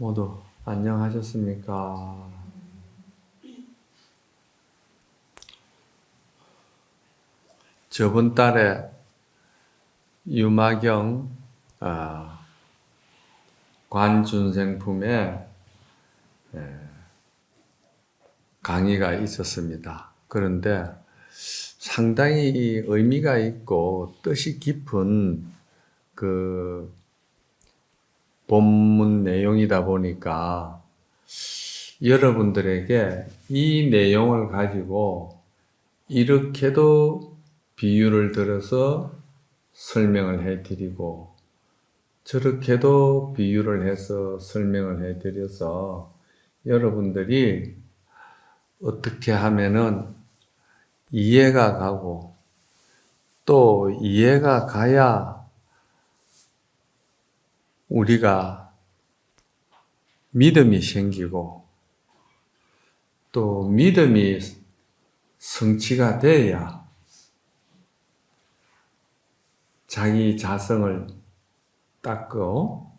모두 안녕하셨습니까? 저번 달에 유마경 관준생품에 강의가 있었습니다. 그런데 상당히 의미가 있고 뜻이 깊은 그 본문 내용이다 보니까 여러분들에게 이 내용을 가지고 이렇게도 비유를 들어서 설명을 해드리고 저렇게도 비유를 해서 설명을 해드려서 여러분들이 어떻게 하면은 이해가 가고 또 이해가 가야 우리가 믿음이 생기고 또 믿음이 성취가 돼야 자기 자성을 닦고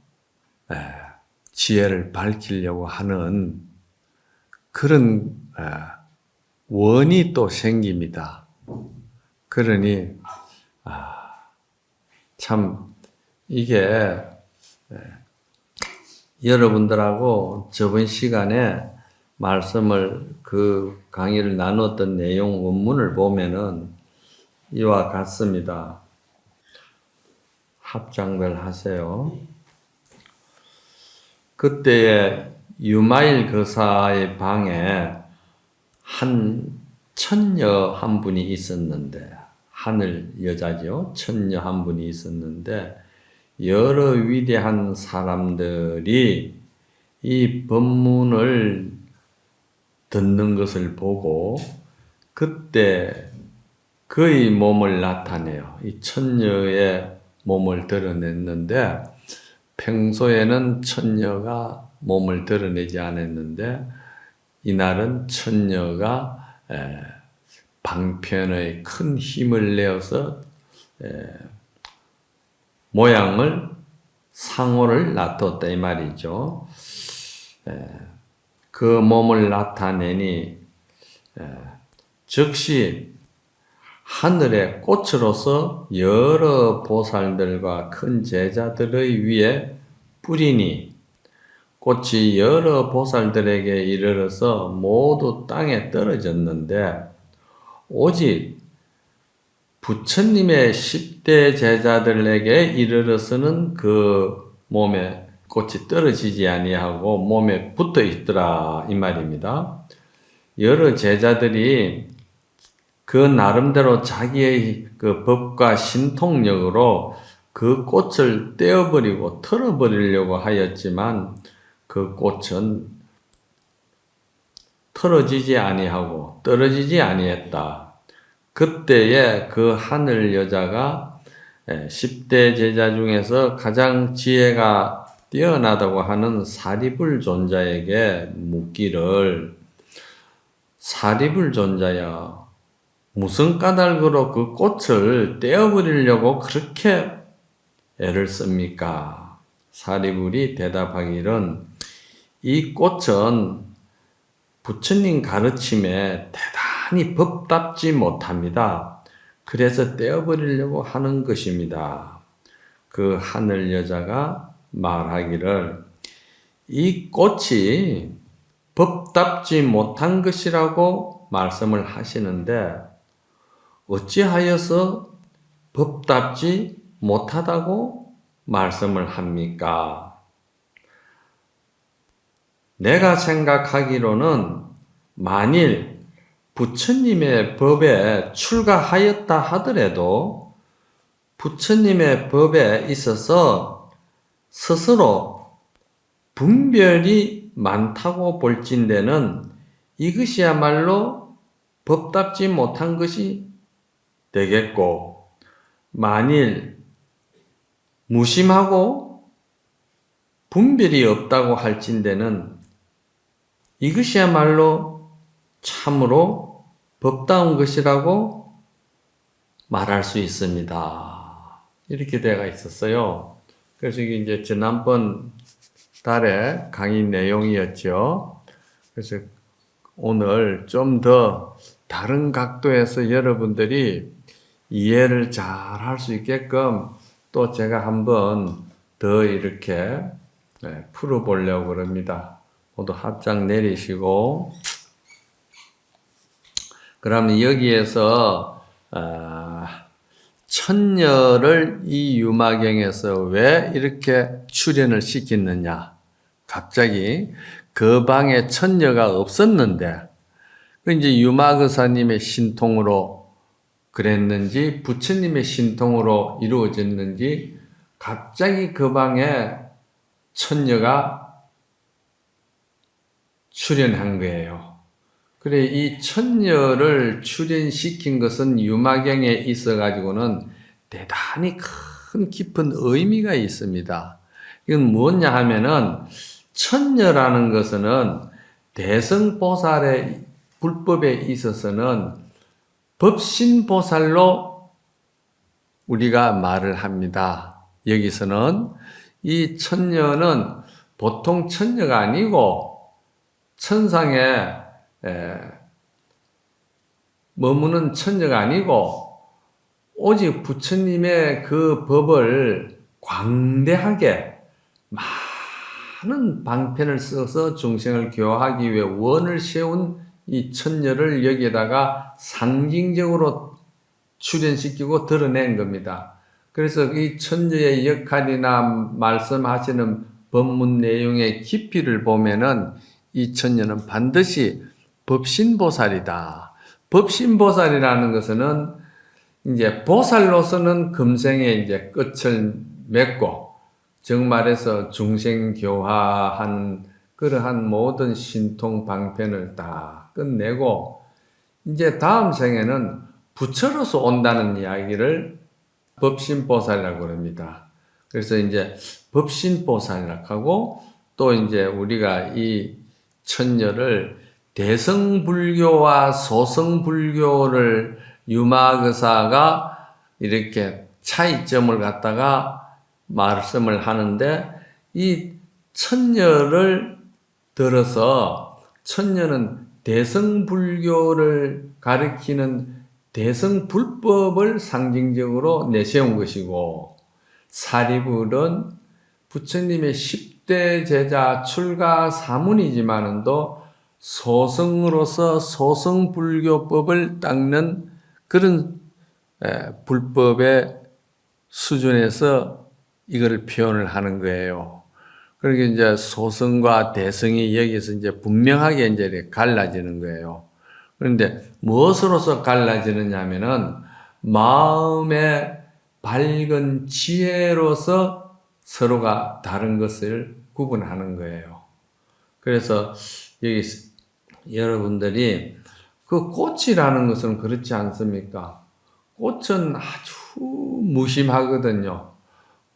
지혜를 밝히려고 하는 그런 원이 또 생깁니다. 그러니 참 이게 여러분들하고 저번 시간에 말씀을 그 강의를 나눴던 내용 원문을 보면은 이와 같습니다. 합장들 하세요. 그때에 유마일 거사의 방에 한 천녀 한 분이 있었는데, 하늘 여자죠. 천녀 한 분이 있었는데 여러 위대한 사람들이 이 법문을 듣는 것을 보고 그때 그의 몸을 나타내요. 이 천녀의 몸을 드러냈는데 평소에는 천녀가 몸을 드러내지 않았는데 이날은 천녀가 방편의 큰 힘을 내어서 모양을 상호를 나타냈다 이 말이죠. 그 몸을 나타내니 즉시 하늘의 꽃으로서 여러 보살들과 큰 제자들의 위에 뿌리니 꽃이 여러 보살들에게 이르러서 모두 땅에 떨어졌는데 오직 부처님의 10대 제자들에게 이르러서는 그 몸에 꽃이 떨어지지 아니하고 몸에 붙어 있더라 이 말입니다. 여러 제자들이 그 나름대로 자기의 그 법과 신통력으로 그 꽃을 떼어버리고 털어버리려고 하였지만 그 꽃은 털어지지 아니하고 떨어지지 아니했다. 그때에 그 하늘 여자가 10대 제자 중에서 가장 지혜가 뛰어나다고 하는 사리불 존자에게 묻기를 사리불 존자야 무슨 까닭으로 그 꽃을 떼어버리려고 그렇게 애를 씁니까? 사리불이 대답하기를 이 꽃은 부처님 가르침에 대단히 법답지 못합니다. 그래서 떼어버리려고 하는 것입니다. 그 하늘 여자가 말하기를 이 꽃이 법답지 못한 것이라고 말씀을 하시는데 어찌하여서 법답지 못하다고 말씀을 합니까? 내가 생각하기로는 만일 부처님의 법에 출가하였다 하더라도 부처님의 법에 있어서 스스로 분별이 많다고 볼진대는 이것이야말로 법답지 못한 것이 되겠고 만일 무심하고 분별이 없다고 할진대는 이것이야말로 참으로 법다운 것이라고 말할 수 있습니다. 이렇게 되어 있었어요. 그래서 이게 이제 지난번 달의 강의 내용이었죠. 그래서 오늘 좀 더 다른 각도에서 여러분들이 이해를 잘 할 수 있게끔 또 제가 한번 더 이렇게 풀어보려고 합니다. 모두 합장 내리시고, 그러면 여기에서 천녀를 이 유마경에서 왜 이렇게 출연을 시켰느냐? 갑자기 그 방에 천녀가 없었는데, 이제 유마거사님의 신통으로 그랬는지 부처님의 신통으로 이루어졌는지 갑자기 그 방에 천녀가 출연한 거예요. 그래, 이 천녀를 출연시킨 것은 유마경에 있어 가지고는 대단히 큰 깊은 의미가 있습니다. 이건 뭐냐 하면은 천녀라는 것은 대성보살의 불법에 있어서는 법신보살로 우리가 말을 합니다. 여기서는 이 천녀는 보통 천녀가 아니고 천상에 머무는 천녀가 아니고 오직 부처님의 그 법을 광대하게 많은 방편을 써서 중생을 교화하기 위해 원을 세운 이 천녀를 여기에다가 상징적으로 출연시키고 드러낸 겁니다. 그래서 이 천녀의 역할이나 말씀하시는 법문 내용의 깊이를 보면은 이 천녀는 반드시 법신보살이다. 법신보살이라는 것은 이제 보살로서는 금생에 이제 끝을 맺고 정말해서 중생 교화하는 그러한 모든 신통 방편을 다 끝내고 이제 다음 생에는 부처로서 온다는 이야기를 법신보살이라고 합니다. 그래서 이제 법신보살이라고 하고 또 이제 우리가 이 천녀를 대성불교와 소성불교를 유마거사가 이렇게 차이점을 갖다가 말씀을 하는데 이 천녀를 들어서 천녀는 대성불교를 가리키는 대성불법을 상징적으로 내세운 것이고 사리불은 부처님의 10대 제자 출가 사문이지만도 소성으로서 소성불교법을 닦는 그런 불법의 수준에서 이거를 표현을 하는 거예요. 그러니까 이제 소성과 대성이 여기서 이제 분명하게 이제 갈라지는 거예요. 그런데 무엇으로서 갈라지느냐 하면은 마음의 밝은 지혜로서 서로가 다른 것을 구분하는 거예요. 그래서 여기 여러분들이 그 꽃이라는 것은 그렇지 않습니까? 꽃은 아주 무심하거든요.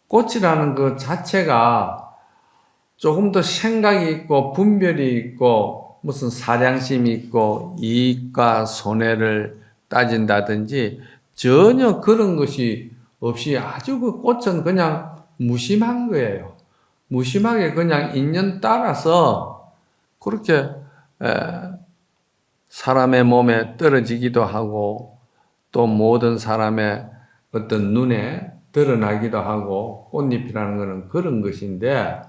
꽃이라는 것 자체가 조금 더 생각이 있고 분별이 있고 무슨 사량심이 있고 이익과 손해를 따진다든지 전혀 그런 것이 없이 아주 그 꽃은 그냥 무심한 거예요. 무심하게 그냥 인연 따라서 그렇게 사람의 몸에 떨어지기도 하고 또 모든 사람의 어떤 눈에 드러나기도 하고 꽃잎이라는 것은 그런 것인데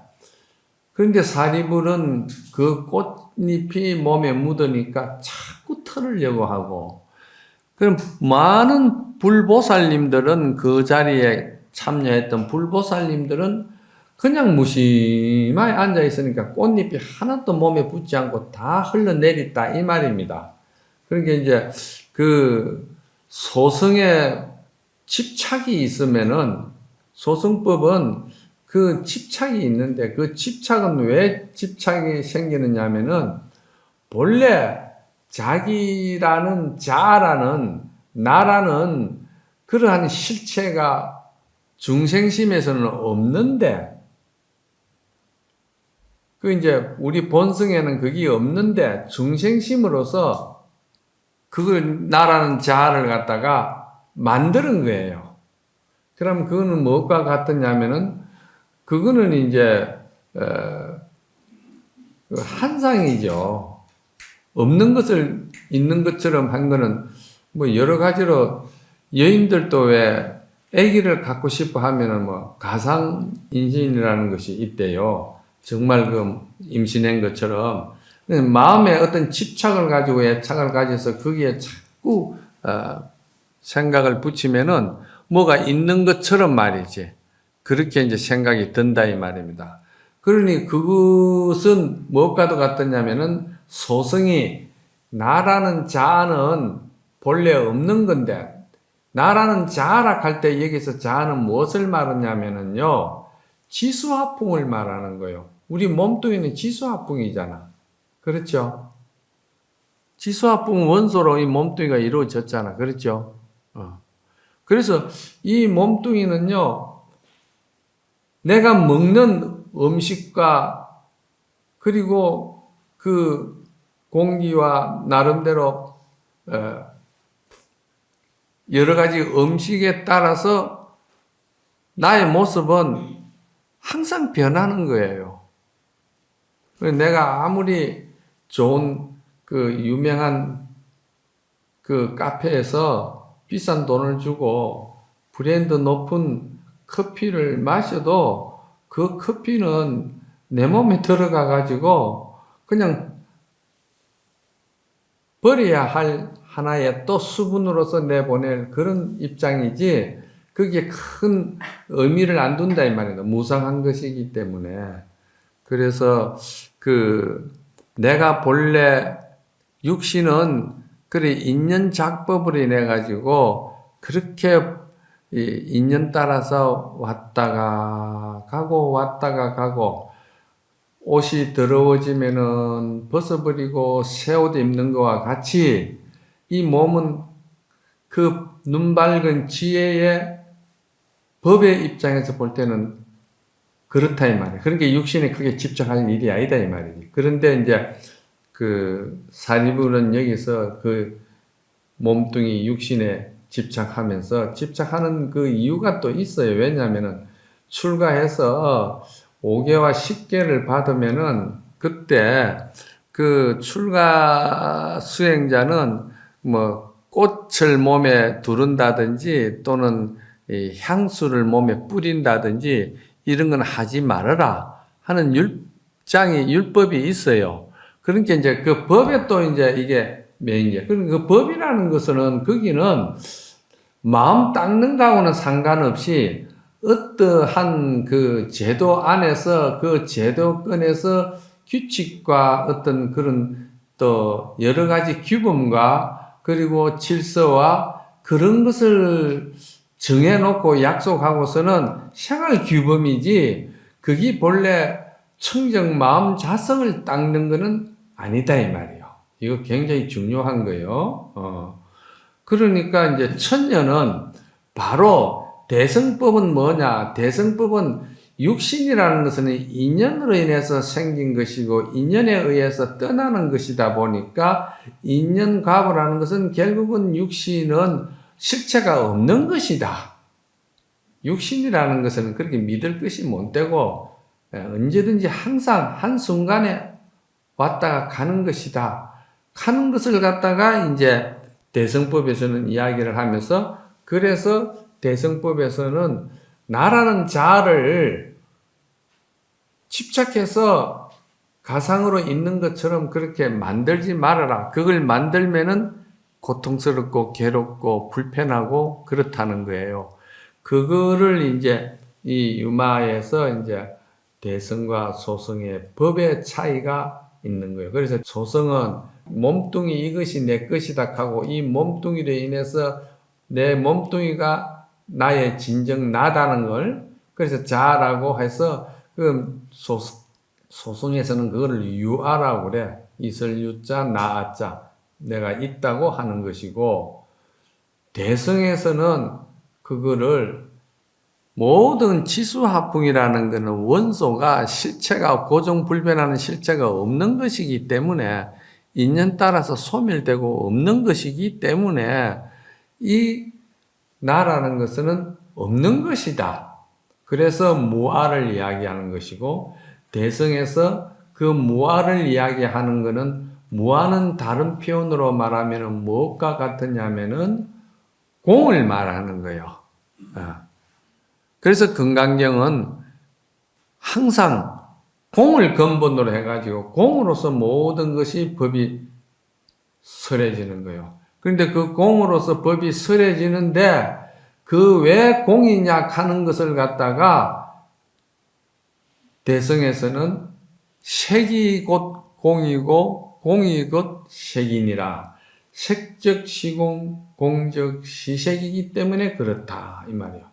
그런데 사리불은 그 꽃잎이 몸에 묻으니까 자꾸 털으려고 하고 그럼 많은 불보살님들은 그 자리에 참여했던 불보살님들은 그냥 무심하게 앉아 있으니까 꽃잎이 하나도 몸에 붙지 않고 다 흘러내렸다 이 말입니다. 그러니까 이제 그 소성에 집착이 있으면은 소성법은 그 집착이 있는데 그 집착은 왜 집착이 생기느냐 하면은 본래 자기라는 자라는 나라는 그러한 실체가 중생심에서는 없는데 그 이제 우리 본성에는 그게 없는데 중생심으로서 그걸 나라는 자아를 갖다가 만드는 거예요. 그럼 그거는 무엇과 같느냐면은 그거는 이제 한상이죠. 없는 것을 있는 것처럼 한 거는 뭐 여러 가지로 여인들도 왜 아기를 갖고 싶어 하면은 뭐 가상 임신이라는 것이 있대요. 정말 그 임신한 것처럼 마음에 어떤 집착을 가지고 애착을 가져서 거기에 자꾸 생각을 붙이면은 뭐가 있는 것처럼 말이지. 그렇게 이제 생각이 든다 이 말입니다. 그러니 그것은 무엇과도 같았냐면은 소성이 나라는 자아는 본래 없는 건데 나라는 자아라 할 때 여기서 자아는 무엇을 말하냐면은요 지수화풍을 말하는 거예요. 우리 몸뚱이는 지수화풍이잖아. 그렇죠? 지수화풍 원소로 이 몸뚱이가 이루어졌잖아. 그렇죠? 그래서 이 몸뚱이는요 내가 먹는 음식과 그리고 그 공기와 나름대로 여러 가지 음식에 따라서 나의 모습은 항상 변하는 거예요. 내가 아무리 좋은 그 유명한 그 카페에서 비싼 돈을 주고 브랜드 높은 커피를 마셔도 그 커피는 내 몸에 들어가 가지고 그냥 버려야 할 하나의 또 수분으로서 내보낼 그런 입장이지 그게 큰 의미를 안 둔다 이 말이다. 무상한 것이기 때문에. 그래서 그 내가 본래 육신은 그래 인연 작법으로 인해 가지고 그렇게 인연 따라서 왔다가 가고 옷이 더러워지면은 벗어버리고 새 옷 입는 것과 같이 이 몸은 그 눈 밝은 지혜의 법의 입장에서 볼 때는 그렇다 이 말이에요. 그러니까 육신에 크게 집착할 일이 아니다 이 말이지. 그런데 이제 그 사리부는 여기서 그 몸뚱이 육신에 집착하는 그 이유가 또 있어요. 왜냐하면은 출가해서 5개와 10개를 받으면은 그때 그 출가 수행자는 뭐 꽃을 몸에 두른다든지 또는 이 향수를 몸에 뿌린다든지 이런 건 하지 말아라 하는 율법이 있어요. 그러니까 이제 그 법에 또 이제 이게 매인제. 그러니까 그 법이라는 것은 거기는 마음 닦는 거하고는 상관없이 어떠한 그 제도 안에서 그 제도권에서 규칙과 어떤 그런 또 여러 가지 규범과 그리고 질서와 그런 것을 정해놓고 약속하고서는 생활 규범이지 그게 본래 청정 마음 자성을 닦는 것은 아니다 이 말이에요. 이거 굉장히 중요한 거예요. 그러니까 이제 천년은 바로 대성법은 뭐냐? 대성법은 육신이라는 것은 인연으로 인해서 생긴 것이고 인연에 의해서 떠나는 것이다 보니까 인연과보라는 것은 결국은 육신은 실체가 없는 것이다. 육신이라는 것은 그렇게 믿을 것이 못 되고 언제든지 항상 한순간에 왔다가 가는 것이다. 가는 것을 갖다가 이제 대성법에서는 이야기를 하면서 그래서 대성법에서는 나라는 자아를 집착해서 가상으로 있는 것처럼 그렇게 만들지 말아라. 그걸 만들면은 고통스럽고 괴롭고 불편하고 그렇다는 거예요. 그거를 이제 이 유마에서 이제 대성과 소성의 법의 차이가 있는 거예요. 그래서 소성은 몸뚱이 이것이 내 것이다 하고 이 몸뚱이로 인해서 내 몸뚱이가 나의 진정 나다는 걸 그래서 자라고 해서 그 소성에서는 그거를 유아라고 그래. 있을 유자 나아자 내가 있다고 하는 것이고 대성에서는 그거를 모든 지수화풍이라는 것은 원소가 실체가 고정불변하는 실체가 없는 것이기 때문에 인연 따라서 소멸되고 없는 것이기 때문에 이 나라는 것은 없는 것이다. 그래서 무아를 이야기하는 것이고 대성에서 그 무아를 이야기하는 것은 무아는 다른 표현으로 말하면 무엇과 같으냐면은 공을 말하는 거예요. 그래서 금강경은 항상 공을 근본으로 해가지고 공으로서 모든 것이 법이 설해지는 거예요. 그런데 그 공으로서 법이 설해지는데 그 왜 공이냐 하는 것을 갖다가 대성에서는 색이 곧 공이고 공이 곧 색이니라. 색적 시공, 공적 시색이기 때문에 그렇다 이 말이에요.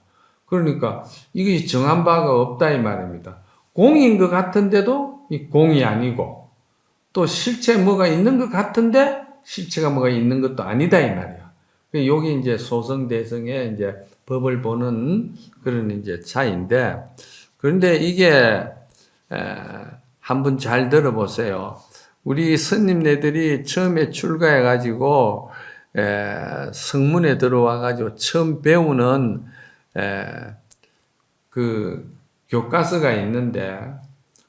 그러니까 이게 정한 바가 없다 이 말입니다. 공인 것 같은데도 이 공이 아니고 또 실체 뭐가 있는 것 같은데 실체가 뭐가 있는 것도 아니다 이 말이야. 여기 이제 소성 대성의 이제 법을 보는 그런 이제 차이인데, 그런데 이게 한번 잘 들어보세요. 우리 스님네들이 처음에 출가해 가지고 성문에 들어와 가지고 처음 배우는 그 교과서가 있는데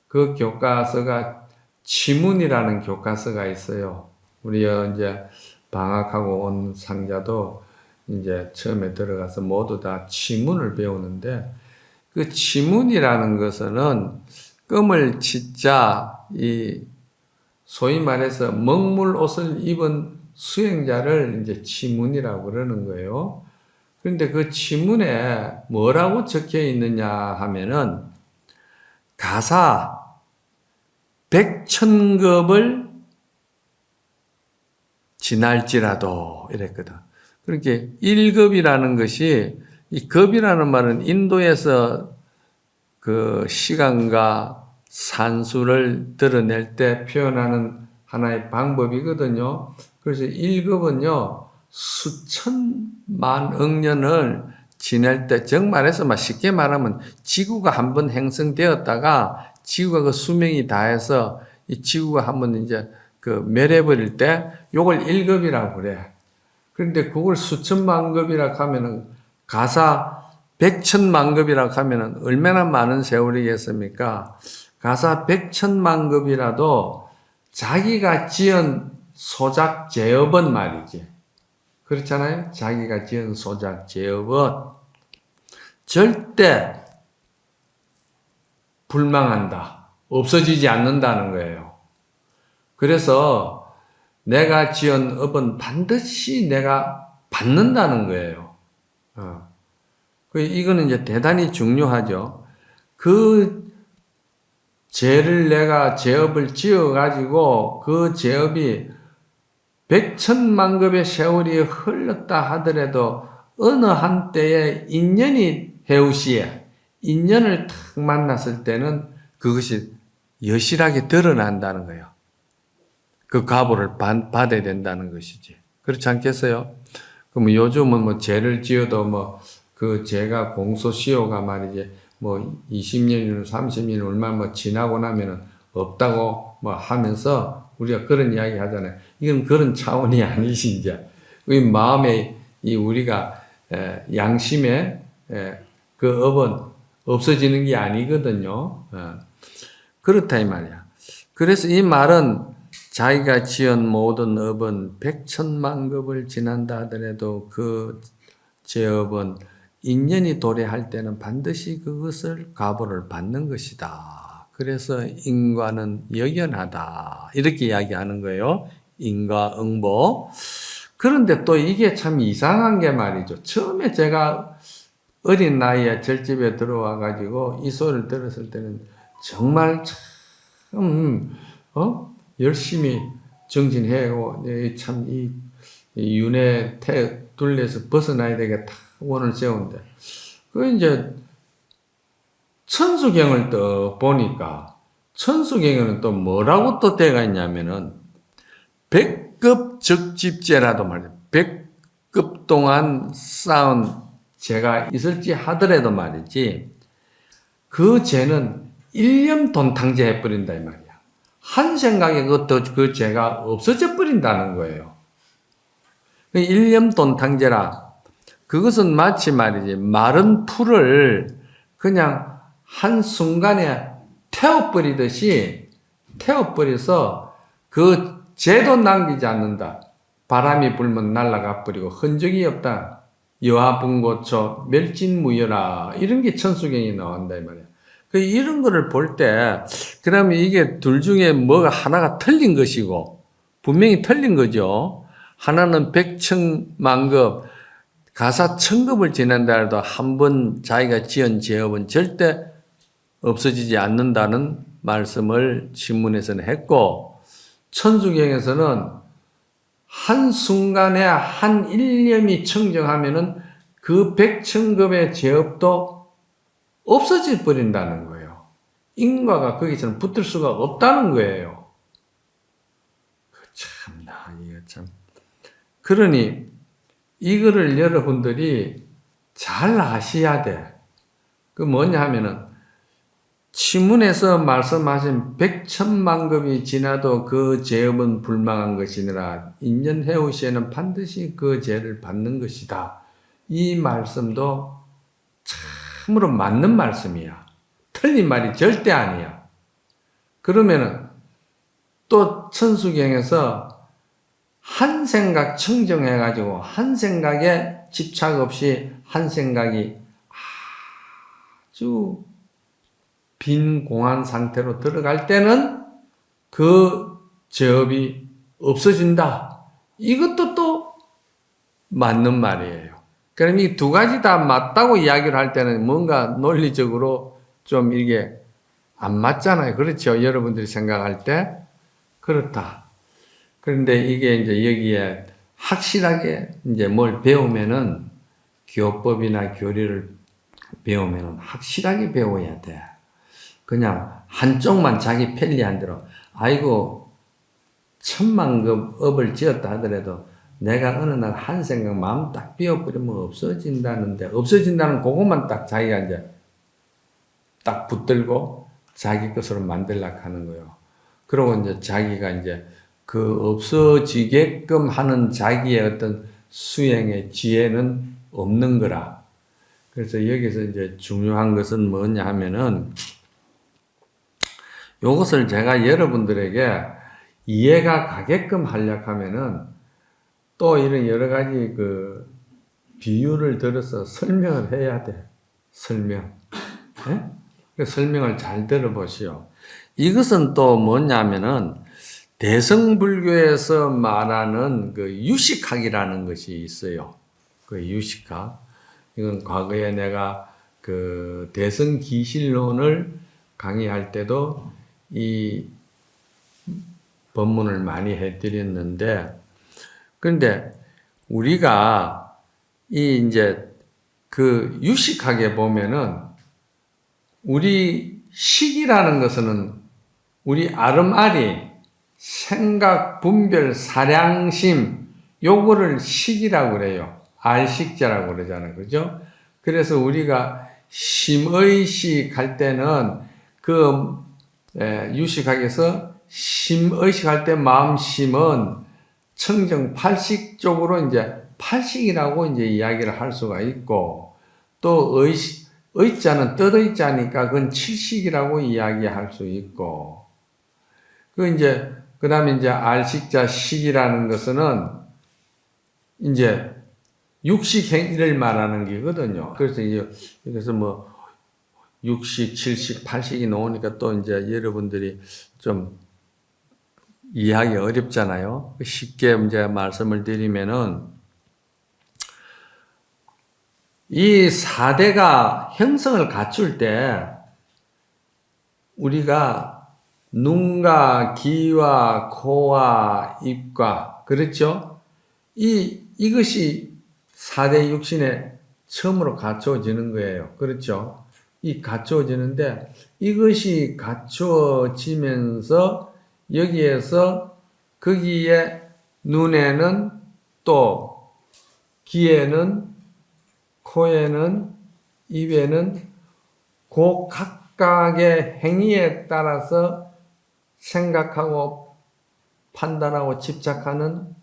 그 교과서가 지문이라는 교과서가 있어요. 우리 이제 방학하고 온 상자도 이제 처음에 들어가서 모두 다 지문을 배우는데 그 지문이라는 것은 끔을 치자 이 소위 말해서 먹물 옷을 입은 수행자를 이제 지문이라고 그러는 거예요. 그런데 그 지문에 뭐라고 적혀 있느냐 하면은 가사 백천급을 지날지라도 이랬거든. 그렇게 1급이라는 것이 이 급이라는 말은 인도에서 그 시간과 산수를 드러낼 때 표현하는 하나의 방법이거든요. 그래서 1급은요, 수천만 억년을 지낼 때, 정말해서 쉽게 말하면 지구가 한번 형성되었다가 지구가 그 수명이 다해서 이 지구가 한번 이제 그 멸해버릴 때 요걸 1급이라고 그래. 그런데 그걸 수천만 급이라고 하면은 가사 100천만 급이라고 하면은 얼마나 많은 세월이겠습니까? 가사 100천만 급이라도 자기가 지은 소작 제업은 말이지. 그렇잖아요? 자기가 지은 소작 제업은 절대 불망한다. 없어지지 않는다는 거예요. 그래서 내가 지은 업은 반드시 내가 받는다는 거예요. 이거는 이제 대단히 중요하죠. 그 죄를 내가 제업을 지어가지고 그 제업이 100천만급의 세월이 흘렀다 하더라도 어느 한때에 인연이 해우시에 인연을 탁 만났을 때는 그것이 여실하게 드러난다는 거예요. 그 과보를 받아야 된다는 것이지. 그렇지 않겠어요? 그럼 요즘은 뭐 죄를 지어도 뭐 그 죄가 공소시효가 말이지 뭐 20년이나 30년 얼마 뭐 지나고 나면은 없다고 뭐 하면서 우리가 그런 이야기 하잖아요. 이건 그런 차원이 아니지, 이제. 이 마음에, 이 우리가, 양심에, 그 업은 없어지는 게 아니거든요. 그렇다, 이 말이야. 그래서 이 말은 자기가 지은 모든 업은 100천만 급을 지난다 하더라도 그 제업은 인연이 도래할 때는 반드시 그것을 과보를 받는 것이다. 그래서 인과는 역연하다. 이렇게 이야기하는 거예요. 인과 응보. 그런데 또 이게 참 이상한 게 말이죠. 처음에 제가 어린 나이에 절집에 들어와 가지고 이 소리를 들었을 때는 정말 참 열심히 정진해고 참 이 윤회 둘레에서 벗어나야 되겠다. 원을 세운데 그 이제 천수경을 또 보니까 천수경에는 또 뭐라고 또 때가 있냐면은 100급 적집제라도 말이야. 100급 동안 쌓은 죄가 있을지 하더라도 말이지 그 죄는 1년 돈탕제 해버린다 이 말이야. 한 생각에 그 죄가 없어져 버린다는 거예요. 1년 돈탕제라 그것은 마치 말이지 마른 풀을 그냥 한순간에 태워버리듯이 태워버려서 그 재도 남기지 않는다. 바람이 불면 날아가 버리고 흔적이 없다. 여하분고초 멸진무여라. 이런 게 천수경이 나온다 이 말이야. 이런 거를 볼 때 그러면 이게 둘 중에 뭐가 하나가 틀린 것이고 분명히 틀린 거죠. 하나는 백천만급 가사 천급을 지낸다 해도 한 번 자기가 지은 죄업은 절대 없어지지 않는다는 말씀을 신문에서는 했고 천수경에서는 한순간에 한 일념이 청정하면은 그 백천급의 죄업도 없어져 버린다는 거예요. 인과가 거기서는 붙을 수가 없다는 거예요. 참나, 이거 참. 그러니, 이거를 여러분들이 잘 아셔야 돼. 그 뭐냐 하면은, 시문에서 말씀하신 백천만급이 지나도 그 죄업은 불망한 것이니라 인연해오 시에는 반드시 그 죄를 받는 것이다. 이 말씀도 참으로 맞는 말씀이야. 틀린 말이 절대 아니야. 그러면은 또 천수경에서 한 생각 청정해가지고 한 생각에 집착 없이 한 생각이 아주 빈 공한 상태로 들어갈 때는 그 죄업이 없어진다. 이것도 또 맞는 말이에요. 그럼 이 두 가지 다 맞다고 이야기를 할 때는 뭔가 논리적으로 좀 이게 안 맞잖아요. 그렇죠? 여러분들이 생각할 때 그렇다. 그런데 이게 이제 여기에 확실하게 이제 뭘 배우면은 교법이나 교리를 배우면은 확실하게 배워야 돼. 그냥 한쪽만 자기 편리한 대로 아이고 천만급 업을 지었다 하더라도 내가 어느 날 한 생각 마음 딱 비워버리면 없어진다는데 없어진다는 그것만 딱 자기가 이제 딱 붙들고 자기 것으로 만들려고 하는 거예요. 그러고 이제 자기가 이제 그 없어지게끔 하는 자기의 어떤 수행의 지혜는 없는 거라. 그래서 여기서 이제 중요한 것은 뭐냐 하면은 요것을 제가 여러분들에게 이해가 가게끔 하려고 하면은 또 이런 여러 가지 그 비유를 들어서 설명을 해야 돼. 설명. 네? 그 설명을 잘 들어보시오. 이것은 또 뭐냐면은 대성불교에서 말하는 그 유식학이라는 것이 있어요. 그 유식학. 이건 과거에 내가 그 대성기실론을 강의할 때도 이 법문을 많이 해드렸는데, 그런데 우리가 이 이제 그 유식학에 보면은 우리 식이라는 것은 우리 아름아리 생각, 분별, 사량심 요거를 식이라고 그래요. 알식자라고 그러잖아요. 그죠? 그래서 우리가 심의식 할 때는 그 유식학에서 심의식 할 때 마음심은 청정 팔식 쪽으로 이제 팔식이라고 이제 이야기를 할 수가 있고 또 의자는 뜻의자니까 그건 칠식이라고 이야기할 수 있고 그 다음에 이제 알식자 식이라는 것은 이제 육식 행위를 말하는 게거든요. 그래서 이제 여기서 뭐 육식, 칠식, 팔식이 나오니까 또 이제 여러분들이 좀 이해하기 어렵잖아요. 쉽게 이제 말씀을 드리면은 이 4대가 형성을 갖출 때 우리가 눈과 귀와 코와 입과 그렇죠? 이것이 4대 육신에 처음으로 갖춰지는 거예요. 그렇죠? 이 갖춰지는데 이것이 갖춰지면서 여기에서 거기에 눈에는 또 귀에는 코에는 입에는 그 각각의 행위에 따라서 생각하고 판단하고 집착하는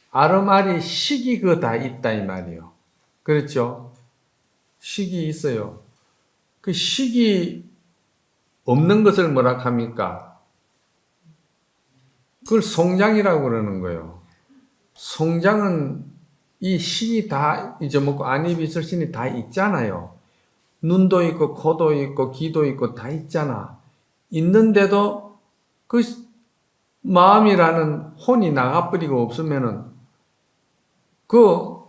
아름아리 식이 그 다 있다 이 말이에요. 그렇죠? 식이 있어요. 그 식이 없는 것을 뭐라 합니까? 그걸 송장이라고 그러는 거예요. 송장은 이 신이 다 잊어먹고 안입있을 신이 다 있잖아요. 눈도 있고 코도 있고 귀도 있고 다 있잖아. 있는데도 그 마음이라는 혼이 나가버리고 없으면은 그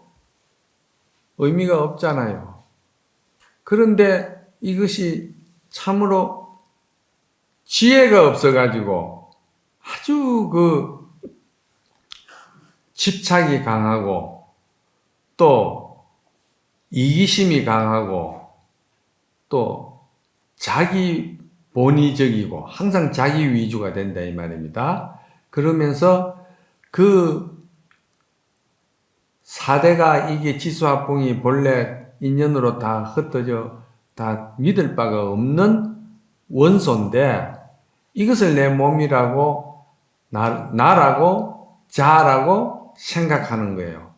의미가 없잖아요. 그런데 이것이 참으로 지혜가 없어가지고 아주 그 집착이 강하고 또 이기심이 강하고 또 자기 본의적이고 항상 자기 위주가 된다 이 말입니다. 그러면서 그 사대가 이게 지수합봉이 본래 인연으로 다 흩어져 다 믿을 바가 없는 원소인데 이것을 내 몸이라고 나라고 자라고 생각하는 거예요.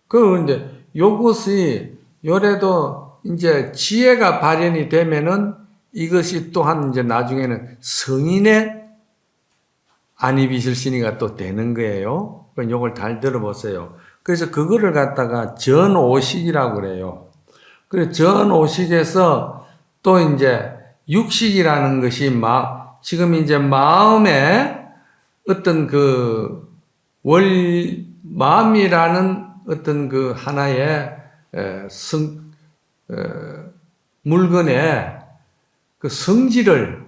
그런데 요것이 요래도 이제 지혜가 발현이 되면은 이것이 또한 이제 나중에는 성인의 안입이실신이가 또 되는 거예요. 요걸 잘 들어보세요. 그래서 그거를 갖다가 전오식이라고 그래요. 그래서 전오식에서 또 이제 육식이라는 것이 지금 이제 마음에 어떤 그 마음이라는 어떤 그 하나의 물건의 그 성질을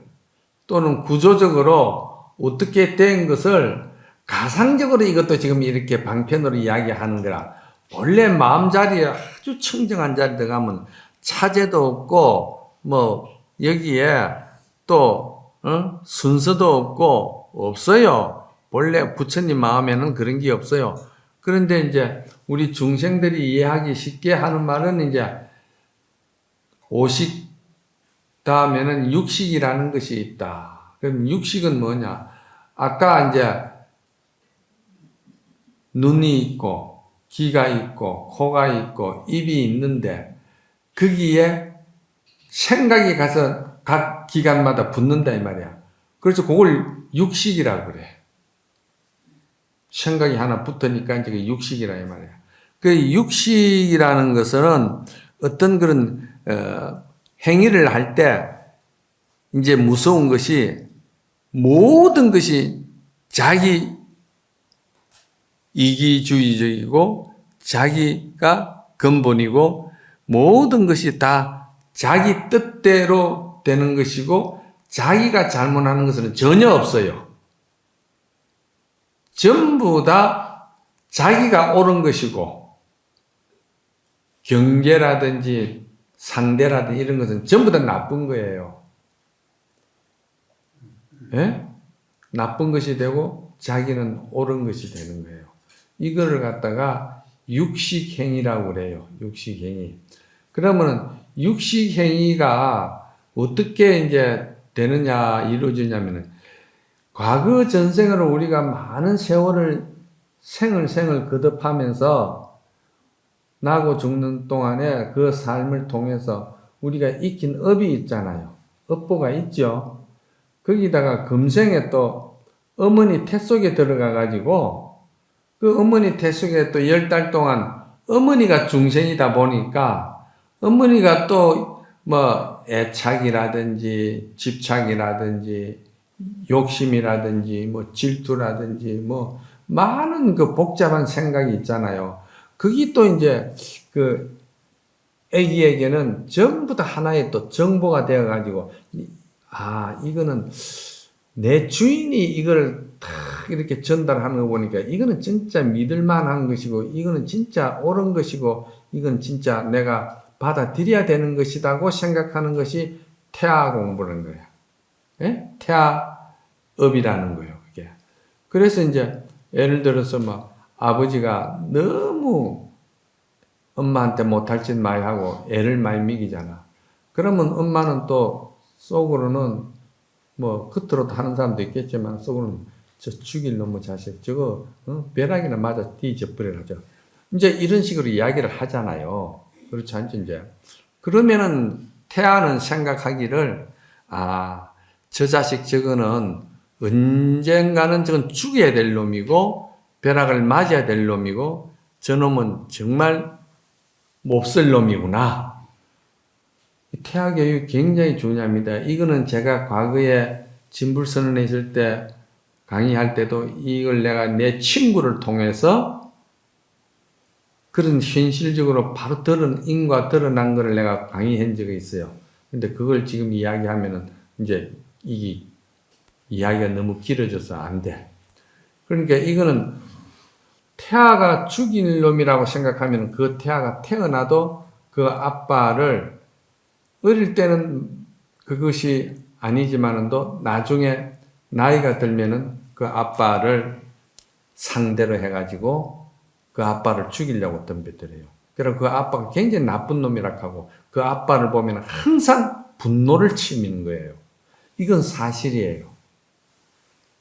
또는 구조적으로 어떻게 된 것을 가상적으로 이것도 지금 이렇게 방편으로 이야기하는 거라. 원래 마음 자리에 아주 청정한 자리에 들어가면 차제도 없고 뭐 여기에 또 순서도 없고 없어요. 원래 부처님 마음에는 그런 게 없어요. 그런데 이제 우리 중생들이 이해하기 쉽게 하는 말은 이제 오식 다음에는 육식이라는 것이 있다. 그럼 육식은 뭐냐? 아까 이제 눈이 있고 귀가 있고 코가 있고 입이 있는데 거기에 생각이 가서 각 기관마다 붙는다 이 말이야. 그래서 그걸 육식이라고 그래. 생각이 하나 붙으니까 이제 육식이라 이 말이야. 그 육식이라는 것은 어떤 그런 행위를 할 때 이제 무서운 것이 모든 것이 자기 이기주의적이고 자기가 근본이고 모든 것이 다 자기 뜻대로 되는 것이고 자기가 잘못하는 것은 전혀 없어요. 전부 다 자기가 옳은 것이고 경계라든지 상대라든지 이런 것은 전부 다 나쁜 거예요. 예? 나쁜 것이 되고 자기는 옳은 것이 되는 거예요. 이거를 갖다가 육식행위라고 그래요. 육식행위. 그러면은 육식행위가 어떻게 이제 되느냐, 이루어지냐면은 과거 전생으로 우리가 많은 세월을 생을 거듭하면서 나고 죽는 동안에 그 삶을 통해서 우리가 익힌 업이 있잖아요. 업보가 있죠. 거기다가 금생에 또 어머니 태 속에 들어가 가지고 그 어머니 태 속에 또 10달 동안 어머니가 중생이다 보니까 어머니가 또 뭐 애착이라든지 집착이라든지 욕심이라든지 뭐 질투라든지 뭐 많은 그 복잡한 생각이 있잖아요. 그게 또 이제 그 애기에게는 전부 다 하나의 또 정보가 되어 가지고 이거는 내 주인이 이걸 탁 이렇게 전달하는 거 보니까 이거는 진짜 믿을 만한 것이고 이거는 진짜 옳은 것이고 이건 진짜 내가 받아들여야 되는 것이라고 생각하는 것이 태아 공부라는 거예요. 예? 태아업이라는 거예요. 이게. 그래서 이제 예를 들어서 뭐 아버지가 너무 엄마한테 못할 짓 많이 하고 애를 많이 먹이잖아. 그러면 엄마는 또 속으로는 뭐 겉으로도 하는 사람도 있겠지만 속으로는 저 죽일 놈의 자식 저거 벼락이나 맞아 뒤져버려라. 이제 이런 식으로 이야기를 하잖아요. 그렇지 않죠 이제. 그러면은 태아는 생각하기를 저 자식 저거는 언젠가는 저건 죽여야 될 놈이고 벼락을 맞아야 될 놈이고 저놈은 정말 몹쓸 놈이구나. 태아 교육이 굉장히 중요합니다. 이거는 제가 과거에 진불선언에 있을 때 강의할 때도 이걸 내가 내 친구를 통해서 그런 현실적으로 바로 인과 드러난 거를 내가 강의한 적이 있어요. 근데 그걸 지금 이야기하면은 이제 이게 이야기가 너무 길어져서 안 돼. 그러니까 이거는 태아가 죽일 놈이라고 생각하면 그 태아가 태어나도 그 아빠를 어릴 때는 그것이 아니지만은도 나중에 나이가 들면은 그 아빠를 상대로 해가지고 그 아빠를 죽이려고 덤벼들어요. 그래서 그 아빠가 굉장히 나쁜 놈이라고 하고 그 아빠를 보면 항상 분노를 치미는 거예요. 이건 사실이에요.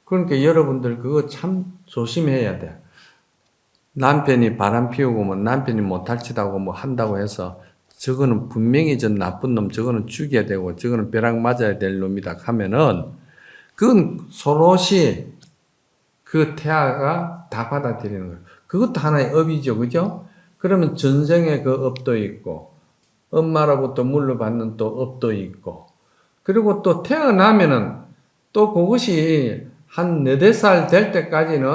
그러니까 여러분들 그거 참 조심해야 돼. 남편이 바람 피우고 뭐 남편이 못할 짓 하고 뭐 한다고 해서 저거는 분명히 전 나쁜 놈, 저거는 죽여야 되고 저거는 벼락 맞아야 될 놈이다 하면은 그건 서로시 그 태아가 다 받아들이는 거예요. 그것도 하나의 업이죠. 그죠? 그러면 전생에 그 업도 있고 엄마로부터 물려받는 또 업도 있고 그리고 또 태어나면은 또 그것이 한 4~5살 될 때까지는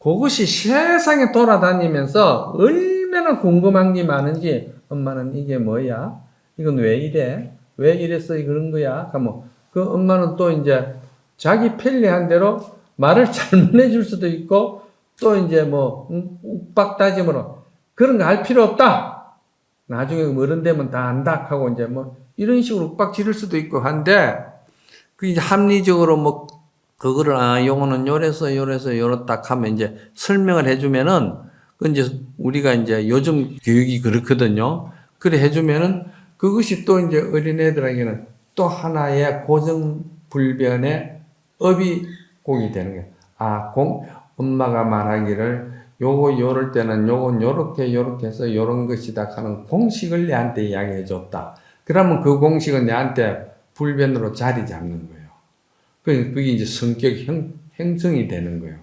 그것이 세상에 돌아다니면서 얼마나 궁금한 게 많은지 엄마는 이게 뭐야? 이건 왜 이래? 왜 이랬어? 그런 거야? 그 엄마는 또 이제 자기 편리한 대로 말을 잘못 해줄 수도 있고 또 이제 욱박다짐으로 그런 거 할 필요 없다. 나중에 어른 되면 다 안다 하고 이제 이런 식으로 욱박 지를 수도 있고 한데 그 이제 합리적으로 그거를 요거는 요랬다 하면 이제 설명을 해주면은 그 이제 우리가 이제 요즘 교육이 그렇거든요. 그래 해주면은 그것이 또 이제 어린애들에게는 또 하나의 고정불변의 업이 공이 되는 거예요. 엄마가 말하기를 요거 요럴 때는 요건 요렇게 해서 요런 것이다 하는 공식을 내한테 이야기해 줬다. 그러면 그 공식은 내한테 불변으로 자리 잡는 거예요. 그게 이제 성격 형성이 되는 거예요.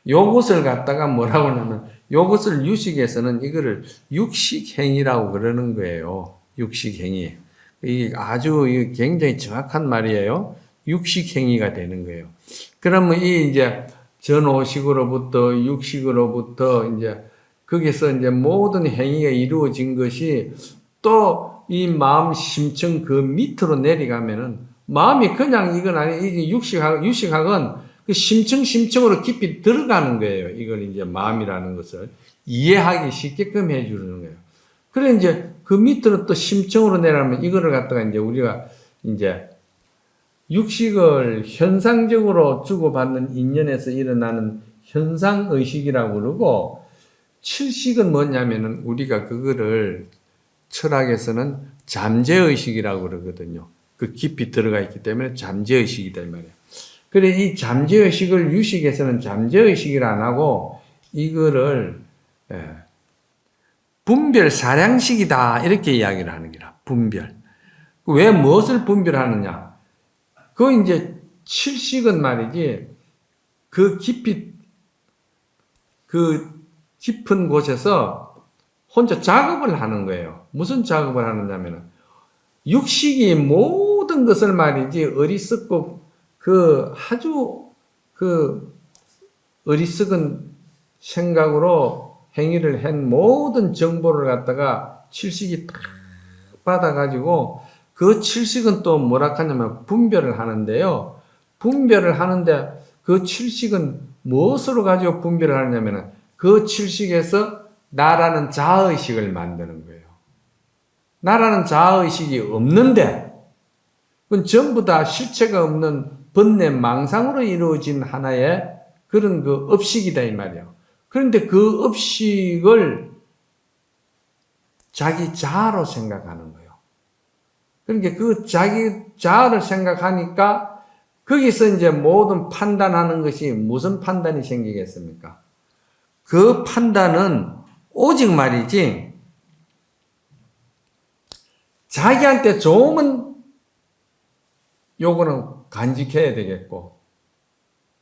요것을 갖다가 뭐라고 하냐면 요것을 유식에서는 이거를 육식행위라고 그러는 거예요. 육식행위. 이게 아주 굉장히 정확한 말이에요. 육식행위가 되는 거예요. 그러면 이제 전오식으로부터 육식으로부터 이제 거기서 이제 모든 행위가 이루어진 것이 또 이 마음 심층 그 밑으로 내려가면은 마음이 그냥 이건 아니 이게 유식학은 그 심층으로 깊이 들어가는 거예요. 이걸 이제 마음이라는 것을 이해하기 쉽게끔 해주는 거예요. 그래 이제 그 밑으로 또 심층으로 내려가면 이거를 갖다가 이제 우리가 이제 육식을 현상적으로 주고받는 인연에서 일어나는 현상의식이라고 그러고 칠식은 뭐냐면은 우리가 그거를 철학에서는 잠재의식이라고 그러거든요. 그 깊이 들어가 있기 때문에 잠재의식이다 이 말이에요. 그래 이 잠재의식을 유식에서는 잠재의식이라 안 하고 이거를 분별 사량식이다 이렇게 이야기를 하는 거라. 분별. 왜 무엇을 분별하느냐? 그 이제 칠식은 말이지 그 깊은 곳에서 혼자 작업을 하는 거예요. 무슨 작업을 하느냐면은 육식이 모든 것을 말이지 어리석고 아주 어리석은 생각으로 행위를 한 모든 정보를 갖다가 칠식이 딱 받아가지고 그 칠식은 또 뭐라 하냐면 분별을 하는데요. 분별을 하는데 그 칠식은 무엇으로 가지고 분별을 하느냐면은 그 칠식에서 나라는 자아의식을 만드는 거예요. 나라는 자아의식이 없는데 그건 전부 다 실체가 없는 번뇌 망상으로 이루어진 하나의 그런 그 업식이다 이 말이에요. 그런데 그 업식을 자기 자아로 생각하는 거예요. 그러니까 그 자기 자아를 생각하니까 거기서 이제 모든 판단하는 것이 무슨 판단이 생기겠습니까? 그 판단은 오직 말이지 자기한테 좋으면 요거는 간직해야 되겠고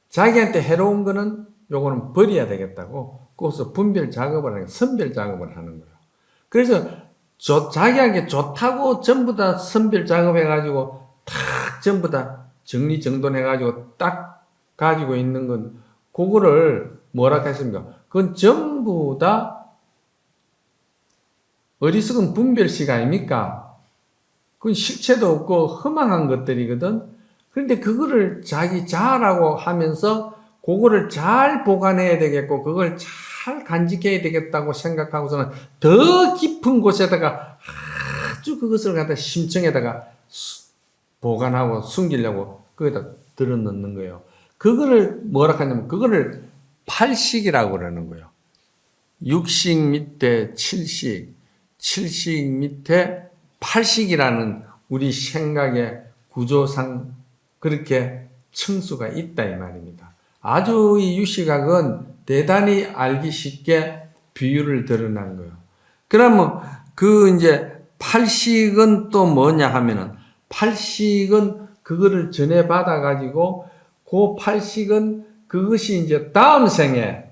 자기한테 해로운 거는 요거는 버려야 되겠다고 거기서 분별 작업을 하는, 선별 작업을 하는 거예요. 그래서 자기한테 좋다고 전부 다 선별 작업해가지고 탁 전부 다 정리정돈해가지고 딱 가지고 있는 건 그거를 뭐라 했습니까? 그건 전부 다 어리석은 분별식 아닙니까? 그건 실체도 없고 허망한 것들이거든. 그런데 그거를 자기 자아라고 하면서 그거를 잘 보관해야 되겠고 그걸 잘 간직해야 되겠다고 생각하고서는 더 깊은 곳에다가 아주 그것을 갖다 심층에다가 보관하고 숨기려고 거기다 들어넣는 거예요. 그거를 뭐라 하냐면 그거를 팔식이라고 그러는 거예요. 육식 밑에 칠식, 칠식 밑에 팔식이라는 우리 생각의 구조상 그렇게 층수가 있다 이 말입니다. 아주 이 유시각은 대단히 알기 쉽게 비유를 드러난 거예요. 그러면 그 이제 팔식은 또 뭐냐 하면은 팔식은 그거를 전해받아 가지고 그 팔식은 그것이 이제 다음 생에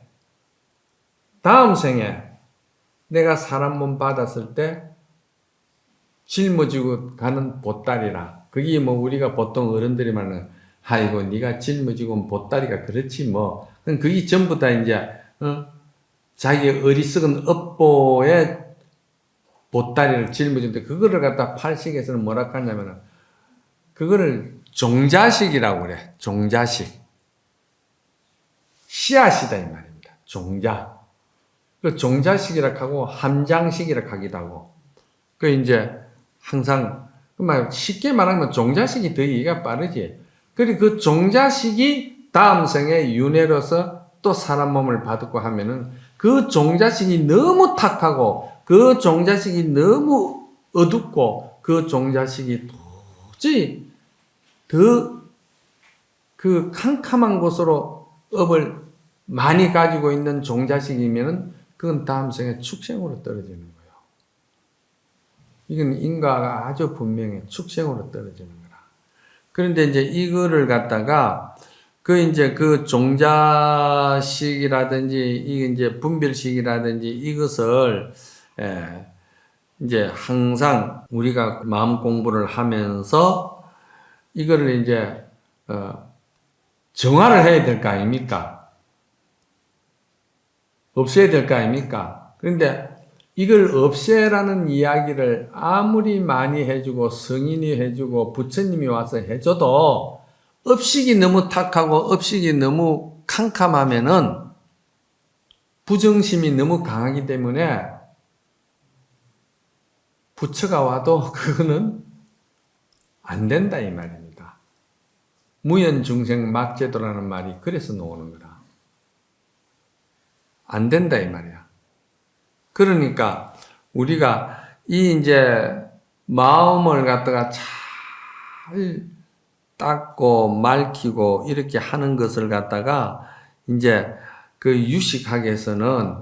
내가 사람 몸 받았을 때 짊어지고 가는 보따리라. 그게 뭐 우리가 보통 어른들이 말하는 아이고 네가 짊어지고 온 보따리가 그렇지 뭐. 그게 전부 다 이제 자기 어리석은 업보의 보따리를 짊어지는데 그거를 갖다 팔식에서는 뭐라 하냐면은 그거를 종자식이라고 그래. 종자식. 씨앗이다 이 말입니다. 종자. 그 종자식이라고 하고 함장식이라고 하기도 하고. 그 이제 항상 쉽게 말하면 종자식이 더 이해가 빠르지. 그리고 그 종자식이 다음 생에 윤회로서 또 사람 몸을 받고 하면은 그 종자식이 너무 탁하고 그 종자식이 너무 어둡고 그 종자식이 도저히 더 그 캄캄한 곳으로 업을 많이 가지고 있는 종자식이면은 그건 다음 생에 축생으로 떨어지는 거예요. 이건 인과가 아주 분명해. 축생으로 떨어지는 거라. 그런데 이제 이거를 갖다가 그 이제 그 종자식이라든지 이게 이제 분별식이라든지 이것을 이제 항상 우리가 마음 공부를 하면서 이거를 이제 정화를 해야 될 거 아닙니까? 없애야 될 거 아닙니까? 그런데 이걸 없애라는 이야기를 아무리 많이 해주고 성인이 해주고 부처님이 와서 해줘도 업식이 너무 탁하고 업식이 너무 캄캄하면은 부정심이 너무 강하기 때문에 부처가 와도 그거는 안 된다 이 말입니다. 무연중생 막제도라는 말이 그래서 나오는 거다. 안 된다 이 말이야. 그러니까 우리가 이 이제 마음을 갖다가 잘 닦고 맑히고 이렇게 하는 것을 갖다가 이제 그 유식학에서는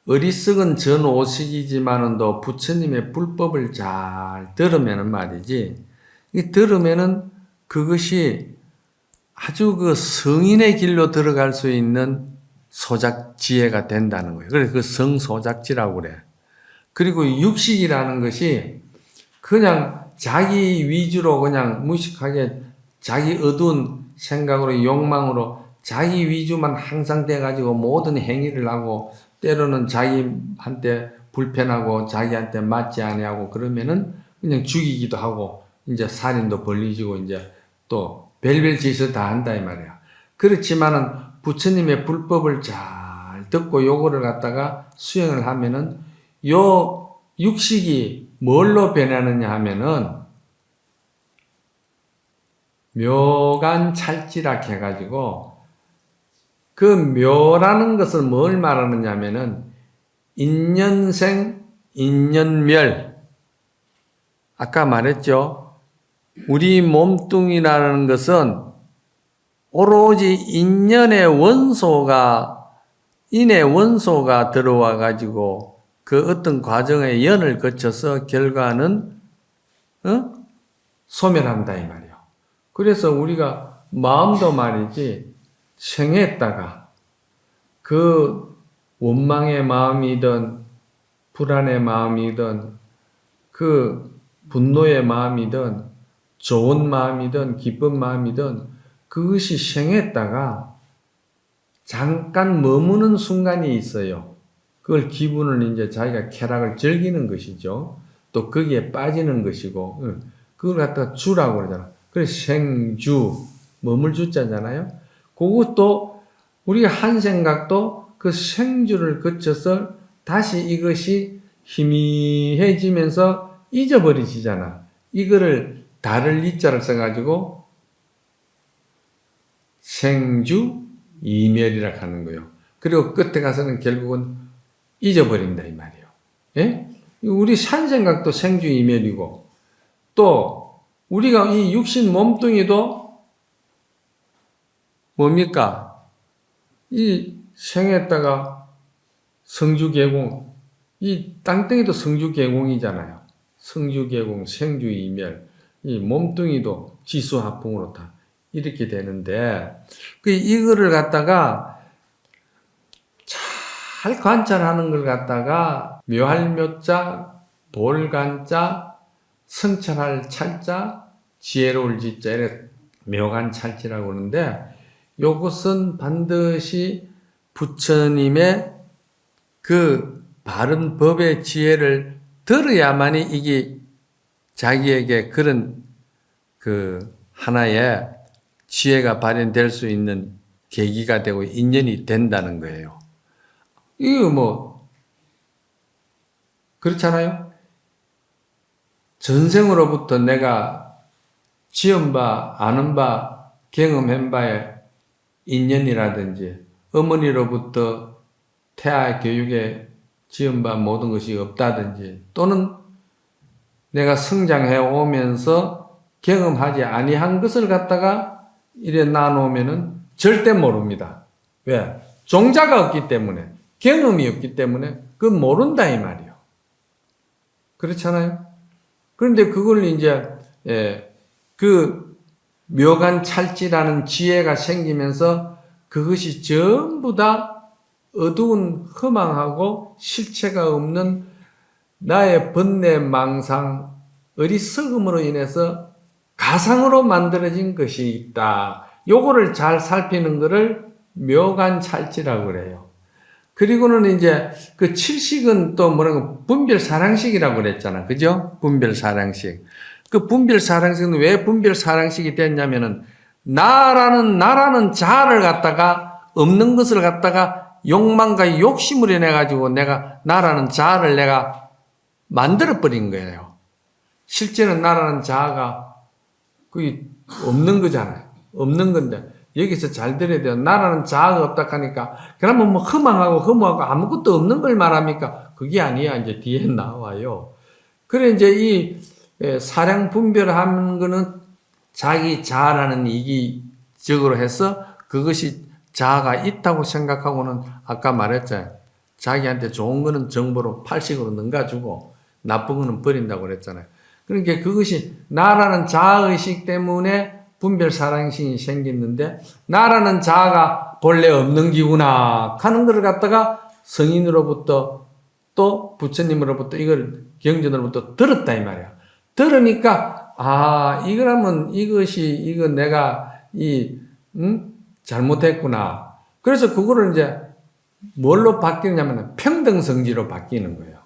어리석은 전오식이지만은도 부처님의 불법을 잘 들으면은 말이지. 이 들으면은 그것이 아주 그 성인의 길로 들어갈 수 있는 소작지혜가 된다는 거예요. 그래서 그 성소작지라고 그래. 그리고 육식이라는 것이 그냥 자기 위주로 그냥 무식하게 자기 어두운 생각으로 욕망으로 자기 위주만 항상 돼가지고 모든 행위를 하고 때로는 자기한테 불편하고 자기한테 맞지 아니하고 그러면은 그냥 죽이기도 하고 이제 살인도 벌리지고 이제 또 별별 짓을 다 한다 이 말이야. 그렇지만은 부처님의 불법을 잘 듣고 요거를 갖다가 수행을 하면은 요 육식이 뭘로 변하느냐 하면은 묘간찰지라 해가지고 그 묘라는 것을 뭘 말하느냐 하면은 인연생, 인연멸. 아까 말했죠. 우리 몸뚱이라는 것은 오로지 인연의 원소가, 인의 원소가 들어와 가지고 그 어떤 과정의 연을 거쳐서 결과는 소멸한다 이 말이에요. 그래서 우리가 마음도 말이지 생했다가 그 원망의 마음이든 불안의 마음이든 그 분노의 마음이든 좋은 마음이든 기쁜 마음이든 그것이 생했다가 잠깐 머무는 순간이 있어요. 그걸 기분을 이제 자기가 쾌락을 즐기는 것이죠. 또 거기에 빠지는 것이고, 그걸 갖다가 주라고 그러잖아. 그래서 생주, 머물주자잖아요. 그것도 우리가 한 생각도 그 생주를 거쳐서 다시 이것이 희미해지면서 잊어버리시잖아. 이거를 다를 이자를 써가지고 생주 이멸이라 하는 거예요. 그리고 끝에 가서는 결국은 잊어버린다 이 말이에요. 예? 우리 산 생각도 생주 이멸이고 또 우리가 이 육신 몸뚱이도 뭡니까? 이 생했다가 성주개공, 이 땅덩이도 성주개공이잖아요. 성주개공, 생주이멸, 이 몸뚱이도 지수화풍으로 다 이렇게 되는데, 이거를 갖다가 잘 관찰하는 걸 갖다가 묘할 묘자, 볼간자, 성찰할 찰자, 지혜로울 지자, 이렇게 묘간 찰지라고 그러는데, 요것은 반드시 부처님의 그 바른 법의 지혜를 들어야만이 이게 자기에게 그런 그 하나의 지혜가 발현될 수 있는 계기가 되고 인연이 된다는 거예요. 이거 뭐 그렇잖아요. 전생으로부터 내가 지은 바, 아는 바, 경험한 바의 인연이라든지 어머니로부터 태아 교육에 지은 바 모든 것이 없다든지 또는 내가 성장해 오면서 경험하지 아니한 것을 갖다가 이래 나누면은 절대 모릅니다. 왜? 종자가 없기 때문에, 경험이 없기 때문에 그건 모른다 이 말이에요. 그렇잖아요. 그런데 그걸 이제 그 묘간 찰지라는 지혜가 생기면서 그것이 전부 다 어두운 허망하고 실체가 없는 나의 번뇌 망상 어리석음으로 인해서 가상으로 만들어진 것이 있다. 요거를 잘 살피는 것을 묘간 찰지라고 그래요. 그리고는 이제 그 칠식은 또 뭐라고 분별 사량식이라고 그랬잖아. 그죠? 분별 사량식. 그 분별 사량식은 왜 분별 사량식이 됐냐면은 나라는 자아를 갖다가 없는 것을 갖다가 욕망과 욕심을 인해 가지고 내가 나라는 자아를 내가 만들어 버린 거예요. 실제는 나라는 자아가 그게 없는 거잖아요. 없는 건데 여기서 잘 들어야 돼요. 나라는 자아가 없다 하니까 그러면 뭐 허망하고 허무하고 아무것도 없는 걸 말합니까? 그게 아니야. 이제 뒤에 나와요. 그래 이제 이 사량 분별하는 거는 자기 자아라는 이기적으로 해서 그것이 자아가 있다고 생각하고는 아까 말했잖아요. 자기한테 좋은 거는 정보로 팔식으로 넘겨주고 나쁜 거는 버린다고 그랬잖아요. 그러니까 그것이 나라는 자아의식 때문에 분별 사랑심이 생겼는데 나라는 자아가 본래 없는 기구나 하는 걸 갖다가 성인으로부터 또 부처님으로부터 이걸 경전으로부터 들었다 이 말이야. 들으니까 이거라면 이거 내가 잘못했구나. 그래서 그거를 이제 뭘로 바뀌냐면 평등성지로 바뀌는 거예요.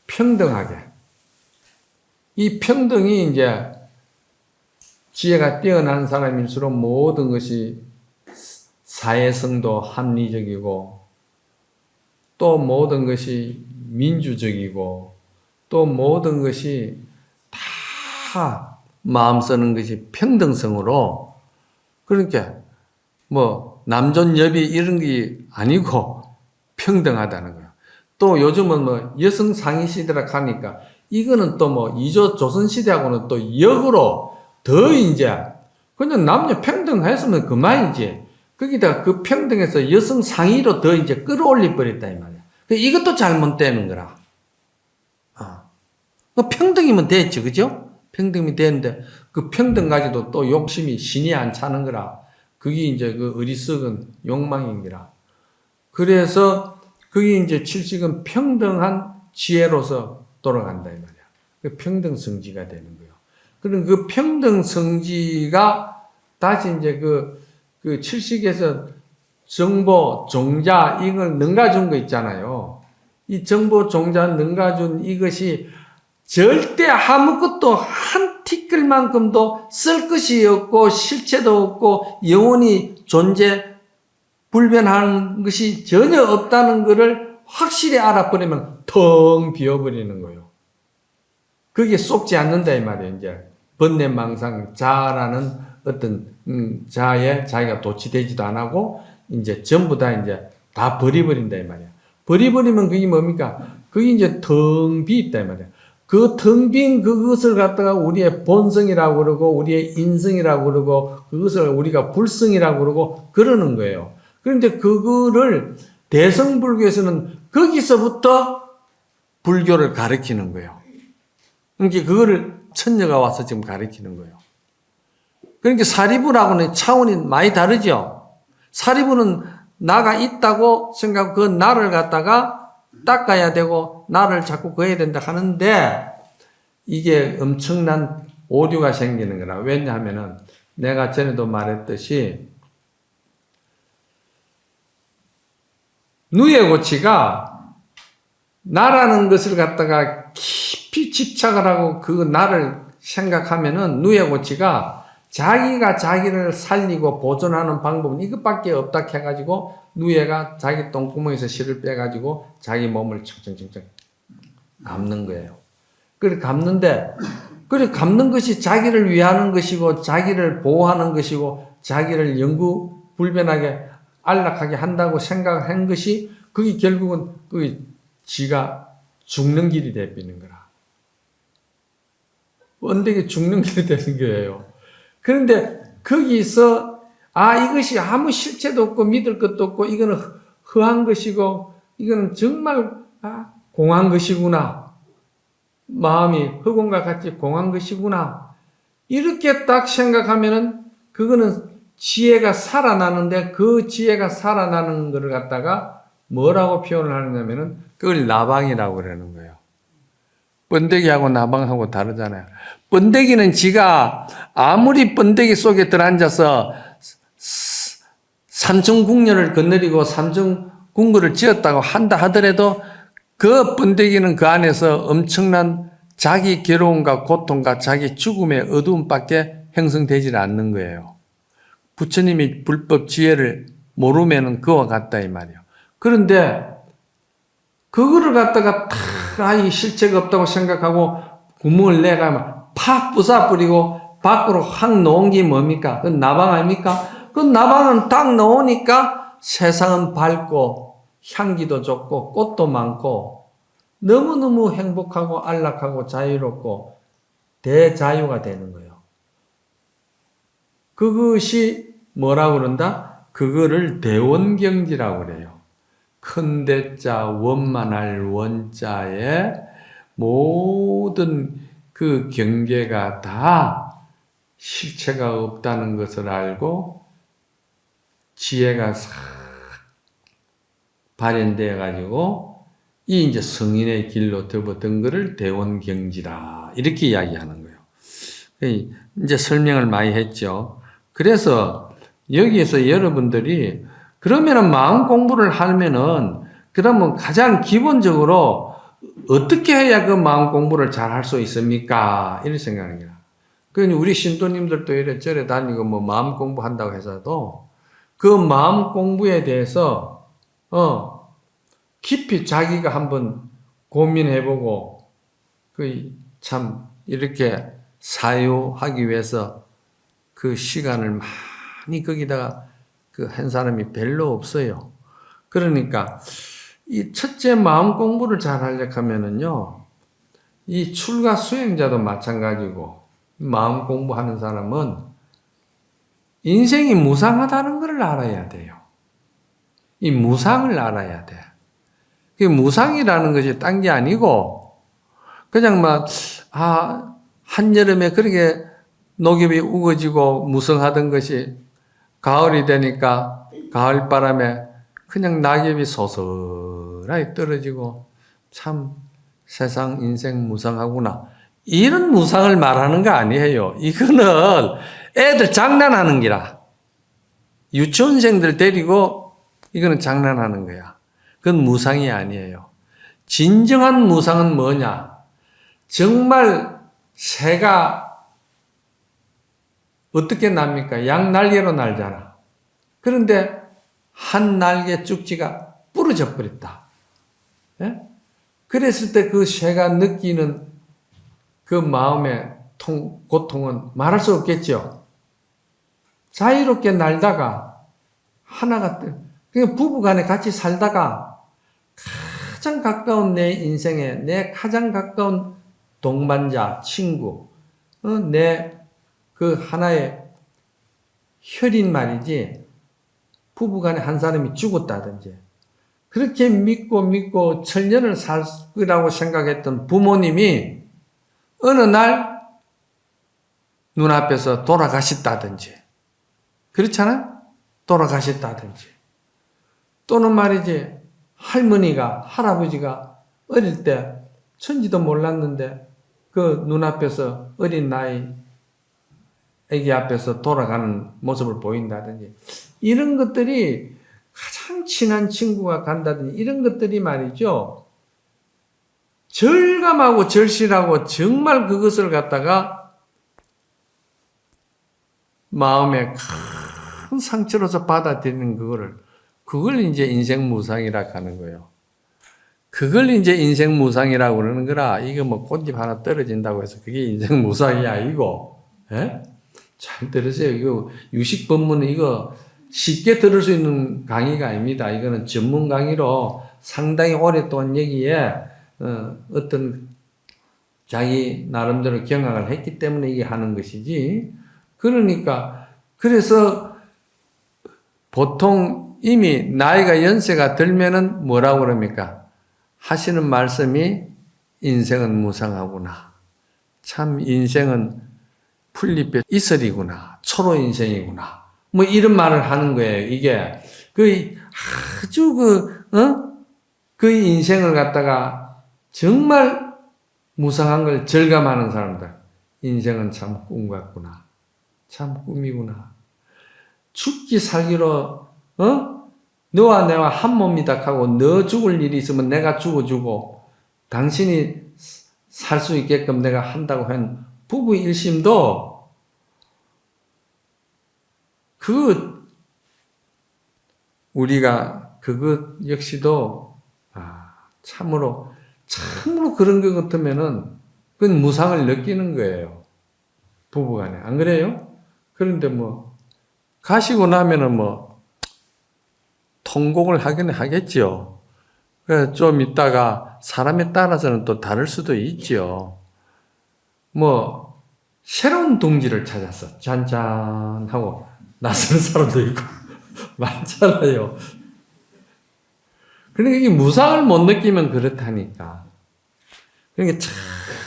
평등하게. 이 평등이 이제 지혜가 뛰어난 사람일수록 모든 것이 사회성도 합리적이고 또 모든 것이 민주적이고 또 모든 것이 다 마음 쓰는 것이 평등성으로 그러니까 뭐 남존여비 이런 게 아니고 평등하다는 거예요. 또 요즘은 뭐 여성 상위 시대라 하니까 이거는 또 뭐 이조 조선 시대하고는 또 역으로 더 이제 그냥 남녀 평등했으면 그만이지. 거기다가 그 평등에서 여성 상위로 더 이제 끌어올려 버렸다 이 말이야. 이것도 잘못되는 거라. 평등이면 됐지, 그죠? 평등이 되는데 그 평등 가지고 또 욕심이 신이 안 차는 거라. 그게 이제 그 어리석은 욕망이니라. 그래서 그게 이제 칠식은 평등한 지혜로서 돌아간다 이 말이야. 그 평등 성지가 되는 거예요. 그럼 그 평등 성지가 다시 이제 그 칠식에서 정보, 종자, 이걸 능가준 거 있잖아요. 이 정보, 종자, 능가준 이것이 절대 아무것도 한 티끌만큼도 쓸 것이 없고 실체도 없고 영원히 존재 불변하는 것이 전혀 없다는 것을 확실히 알아버리면 텅 비어버리는 거예요. 그게 쏙지 않는다 이 말이에요. 이제 번뇌망상 자라는 어떤 자에 자기가 도취되지도 안 하고 이제 전부 다 이제 다 버려버린다 이 말이야. 버려버리면 그게 뭡니까? 그게 이제 텅 비있다 이 말이야. 그 텅 빈 그것을 갖다가 우리의 본성이라고 그러고 우리의 인성이라고 그러고 그것을 우리가 불성이라고 그러고 그러는 거예요. 그런데 그거를 대성불교에서는 거기서부터 불교를 가르치는 거예요. 그러니까 그거를 천녀가 와서 지금 가르치는 거예요. 그러니까 사리부라고는 차원이 많이 다르죠. 사리부는 나가 있다고 생각하고 그 나를 갖다가 닦아야 되고 나를 자꾸 그어야 된다 하는데 이게 엄청난 오류가 생기는 거라. 왜냐하면은 내가 전에도 말했듯이 누에고치가 나라는 것을 갖다가 깊이 집착을 하고 그 나를 생각하면은 누에고치가 자기가 자기를 살리고 보존하는 방법은 이것밖에 없다 해가지고 누에가 자기 똥구멍에서 실을 빼가지고 자기 몸을 청청청청 감는 거예요. 그래 감는데 그래 감는 것이 자기를 위하는 것이고 자기를 보호하는 것이고 자기를 영구 불변하게 안락하게 한다고 생각한 것이 그게 결국은 그 지가 죽는 길이 되는 거라. 언덕에 죽는 길이 되는 거예요. 그런데 거기서 이것이 아무 실체도 없고 믿을 것도 없고 이거는 허한 것이고 이거는 정말 공한 것이구나. 마음이 흑원과 같이 공한 것이구나. 이렇게 딱 생각하면은 그거는 지혜가 살아나는데 그 지혜가 살아나는 것을 갖다가 뭐라고 표현을 하느냐면은 그걸 나방이라고 그러는 거예요. 번데기하고 나방하고 다르잖아요. 번데기는 지가 아무리 번데기 속에 들어앉아서 삼천궁녀를 건너리고 삼천궁궐을 지었다고 한다 하더라도 그 번데기는 그 안에서 엄청난 자기 괴로움과 고통과 자기 죽음의 어두움밖에 형성되지 않는 거예요. 부처님이 불법 지혜를 모르면은 그와 같다 이 말이에요. 그런데 그거를 갖다가 이 실체가 없다고 생각하고 구멍을 내가면 팍 부숴버리고 밖으로 확 놓은 게 뭡니까? 그 나방 아닙니까? 그 나방은 딱 놓으니까 세상은 밝고 향기도 좋고 꽃도 많고 너무너무 행복하고 안락하고 자유롭고 대자유가 되는 거예요. 그것이 뭐라고 그런다? 그거를 대원경지라고 그래요. 큰 대자 원만할 원자에 모든 그 경계가 다 실체가 없다는 것을 알고 지혜가 싹 발현되어 가지고 이 이제 성인의 길로 접어든 것을 대원경지라 이렇게 이야기하는 거예요. 이제 설명을 많이 했죠. 그래서 여기에서 여러분들이 그러면은 마음 공부를 하면은 그러면 가장 기본적으로 어떻게 해야 그 마음 공부를 잘 할 수 있습니까? 이런 생각하는 거야. 그러니 우리 신도님들도 이래저래 다니고 뭐 마음 공부한다고 해서도 그 마음 공부에 대해서 깊이 자기가 한번 고민해보고 그 참 이렇게 사유하기 위해서 그 시간을 많이 거기다가 그 한 사람이 별로 없어요. 그러니까 이 첫째 마음 공부를 잘 하려고 하면은요, 이 출가 수행자도 마찬가지고 마음 공부하는 사람은 인생이 무상하다는 걸 알아야 돼요. 이 무상을 알아야 돼. 그 무상이라는 것이 딴 게 아니고 그냥 막 한여름에 그렇게 녹엽이 우거지고 무성하던 것이 가을이 되니까 가을 바람에 그냥 낙엽이 소설하게 떨어지고 참 세상 인생 무상하구나. 이런 무상을 말하는 거 아니에요. 이거는 애들 장난하는 기라. 유치원생들 데리고 이거는 장난하는 거야. 그건 무상이 아니에요. 진정한 무상은 뭐냐? 정말 새가 어떻게 납니까? 양날개로 날잖아. 그런데 한 날개 쭉지가 부러져 버렸다. 예? 그랬을 때 그 새가 느끼는 그 마음의 고통은 말할 수 없겠죠. 자유롭게 날다가 하나가 그냥 부부간에 같이 살다가 가장 가까운 내 인생에 내 가장 가까운 동반자, 친구, 내 그 하나의 혈인 말이지 부부간에 한 사람이 죽었다든지 그렇게 믿고 천년을 살 거라고 생각했던 부모님이 어느 날 눈앞에서 돌아가셨다든지 그렇잖아? 돌아가셨다든지 또는 말이지 할머니가 할아버지가 어릴 때 천지도 몰랐는데 그 눈앞에서 어린 나이 아기 앞에서 돌아가는 모습을 보인다든지 이런 것들이 가장 친한 친구가 간다든지 이런 것들이 말이죠. 절감하고 절실하고 정말 그것을 갖다가 마음에 큰 상처로서 받아들이는 그걸 이제 인생 무상이라고 하는 거예요. 그걸 이제 인생 무상이라고 그러는 거라 이거 뭐 꽃잎 하나 떨어진다고 해서 그게 인생 무상이 아니고 예? 잘 들으세요. 이거 유식 법문은 이거 쉽게 들을 수 있는 강의가 아닙니다. 이거는 전문 강의로 상당히 오랫동안 여기에 어떤 자기 나름대로 경험을 했기 때문에 이게 하는 것이지. 그러니까 그래서 보통 이미 나이가 연세가 들면은 뭐라고 그럽니까? 하시는 말씀이 인생은 무상하구나. 참 인생은 풀잎의 이슬이구나. 초로 인생이구나. 뭐 이런 말을 하는 거예요. 이게 그 아주 그 인생을 갖다가 정말 무상한 걸 절감하는 사람들. 인생은 참 꿈 같구나. 참 꿈이구나. 죽기 살기로 너와 내와 한 몸이다 하고 너 죽을 일이 있으면 내가 죽어주고 당신이 살 수 있게끔 내가 한다고 한 부부 일심도 우리가 그것 역시도 참으로 그런 것 같으면은 그건 무상을 느끼는 거예요. 부부간에 안 그래요? 그런데 뭐 가시고 나면은 뭐 통곡을 하긴 하겠지요. 그래서 좀 있다가 사람에 따라서는 또 다를 수도 있지요. 뭐 새로운 둥지를 찾았어. 짠짠하고 낯선 사람도 있고 많잖아요. 그러니까 이게 무상을 못 느끼면 그렇다니까. 그러니까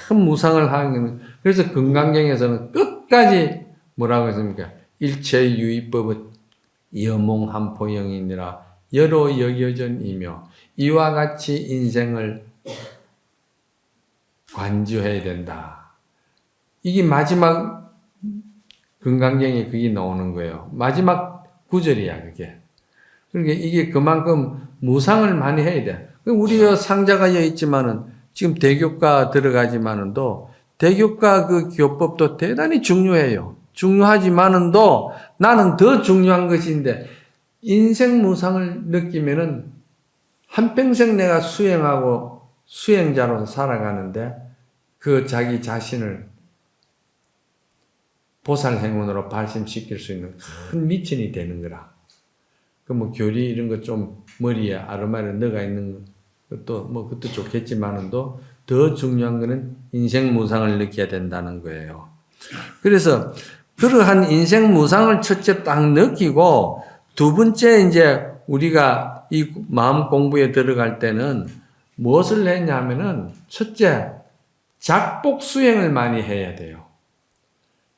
참 무상을 하는 그래서 금강경에서는 끝까지 뭐라고 했습니까? 일체유의법은 여몽한포영이니라 여로 여겨전이며 이와 같이 인생을 관주해야 된다. 이게 마지막 금강경에 그게 나오는 거예요. 마지막 구절이야 그게. 그러니까 이게 그만큼 무상을 많이 해야 돼. 우리가 상자가 여 있지만은 지금 대교과 들어가지만은도 대교과 그 교법도 대단히 중요해요. 중요하지만은도 나는 더 중요한 것인데 인생 무상을 느끼면은 한평생 내가 수행하고 수행자로 살아가는데 그 자기 자신을 보살 행운으로 발심시킬 수 있는 큰 미천이 되는 거라. 그 뭐 교리 이런 거 좀 머리에 아르마를 넣어가 있는 것도 뭐 그것도 좋겠지만은도 더 중요한 거는 인생 무상을 느껴야 된다는 거예요. 그래서 그러한 인생 무상을 첫째 딱 느끼고 두 번째 이제 우리가 이 마음 공부에 들어갈 때는 무엇을 했냐면은 첫째 작복 수행을 많이 해야 돼요.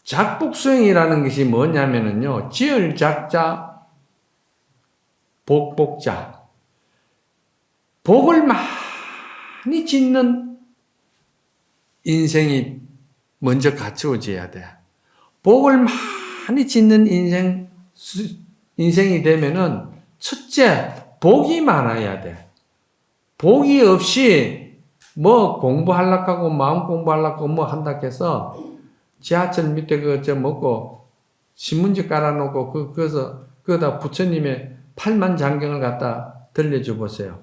작복수행이라는 것이 뭐냐면은요, 지을작자, 복복자. 복을 많이 짓는 인생이 먼저 갖추어져야 돼. 복을 많이 짓는 인생이 되면은, 첫째, 복이 많아야 돼. 복이 없이 뭐 공부하려고 하고 마음 공부하려고 뭐 한다 해서 지하철 밑에 그저 먹고 신문지 깔아놓고 그래서 거기다 부처님의 팔만장경을 갖다 들려줘 보세요.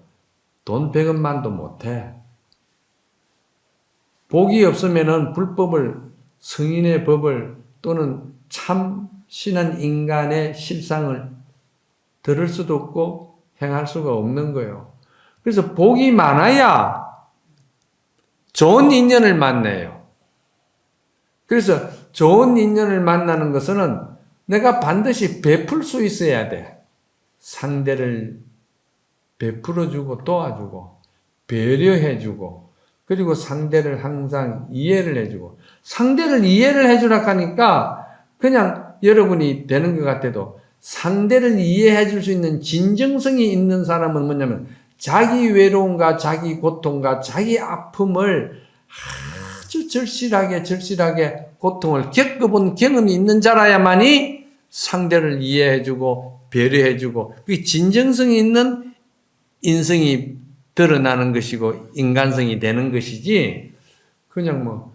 돈 100원만도 못해. 복이 없으면은 불법을, 성인의 법을 또는 참 신한 인간의 실상을 들을 수도 없고 행할 수가 없는 거예요. 그래서 복이 많아야 좋은 인연을 만나요. 그래서 좋은 인연을 만나는 것은 내가 반드시 베풀 수 있어야 돼. 상대를 베풀어주고 도와주고 배려해주고 그리고 상대를 항상 이해를 해주고 상대를 이해를 해주라 하니까 그냥 여러분이 되는 것 같아도 상대를 이해해 줄 수 있는 진정성이 있는 사람은 뭐냐면 자기 외로움과 자기 고통과 자기 아픔을 아주 절실하게 고통을 겪어본 경험이 있는 자라야만이 상대를 이해해주고 배려해주고 그 진정성이 있는 인성이 드러나는 것이고 인간성이 되는 것이지 그냥 뭐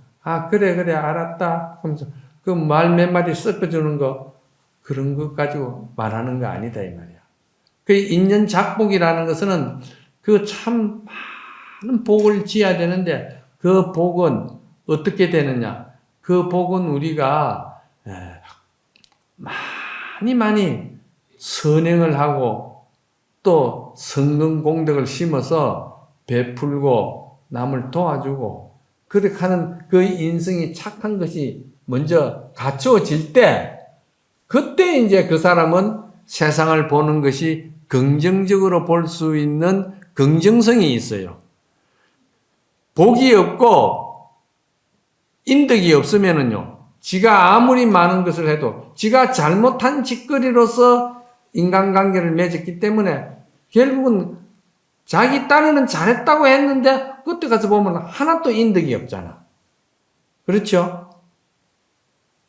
그래 알았다 하면서 그 말 몇 마디 섞어주는 거 그런 것 가지고 말하는 거 아니다 이 말이야. 그 인연 작복이라는 것은 그 참 많은 복을 지어야 되는데 그 복은 어떻게 되느냐? 그 복은 우리가 많이 선행을 하고 또 성능 공덕을 심어서 베풀고 남을 도와주고 그렇게 하는 그 인성이 착한 것이 먼저 갖추어질 때 그때 이제 그 사람은 세상을 보는 것이 긍정적으로 볼 수 있는 긍정성이 있어요. 복이 없고 인덕이 없으면은요, 지가 아무리 많은 것을 해도 지가 잘못한 짓거리로서 인간관계를 맺었기 때문에 결국은 자기 딴에는 잘했다고 했는데 그때 가서 보면 하나도 인덕이 없잖아. 그렇죠?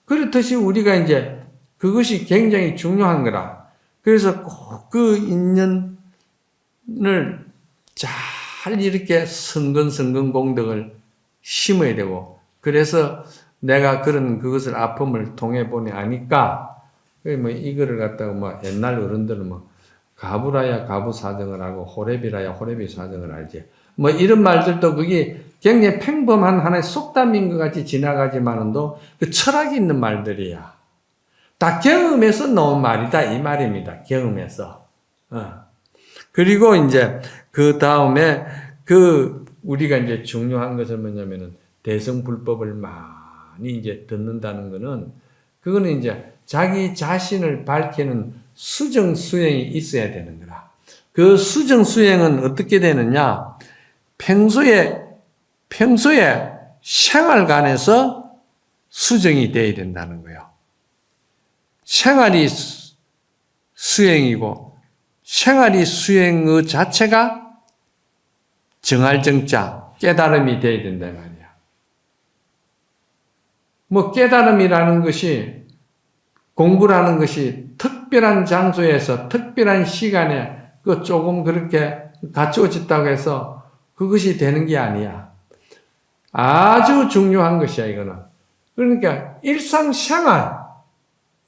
그렇듯이 우리가 이제 그것이 굉장히 중요한 거라. 그래서 꼭 그 인연을 잘 이렇게 성근 공덕을 심어야 되고, 그래서 내가 그것을 아픔을 통해 보니 아니까, 뭐 이거를 갖다가 뭐 옛날 어른들은 뭐 가부라야 가부 사정을 알고 호랩이라야 호랩이 사정을 알지. 뭐 이런 말들도 그게 굉장히 평범한 하나의 속담인 것 같이 지나가지만은도 그 철학이 있는 말들이야. 다 경험에서 나온 말이다 이 말입니다. 경험에서. 그리고 이제 그 다음에 우리가 이제 중요한 것은 뭐냐면은 대성불법을 많이 이제 듣는다는 거는 그거는 이제 자기 자신을 밝히는 수정수행이 있어야 되는 거라. 그 수정수행은 어떻게 되느냐? 평소에 생활관에서 수정이 돼야 된다는 거예요. 생활이 수행이고 생활이 수행의 자체가 정할정자 깨달음이 돼야 된단 말이야. 뭐 깨달음이라는 것이 공부라는 것이 특별한 장소에서 특별한 시간에 그 조금 그렇게 갖추어졌다고 해서 그것이 되는 게 아니야. 아주 중요한 것이야 이거는. 그러니까 일상생활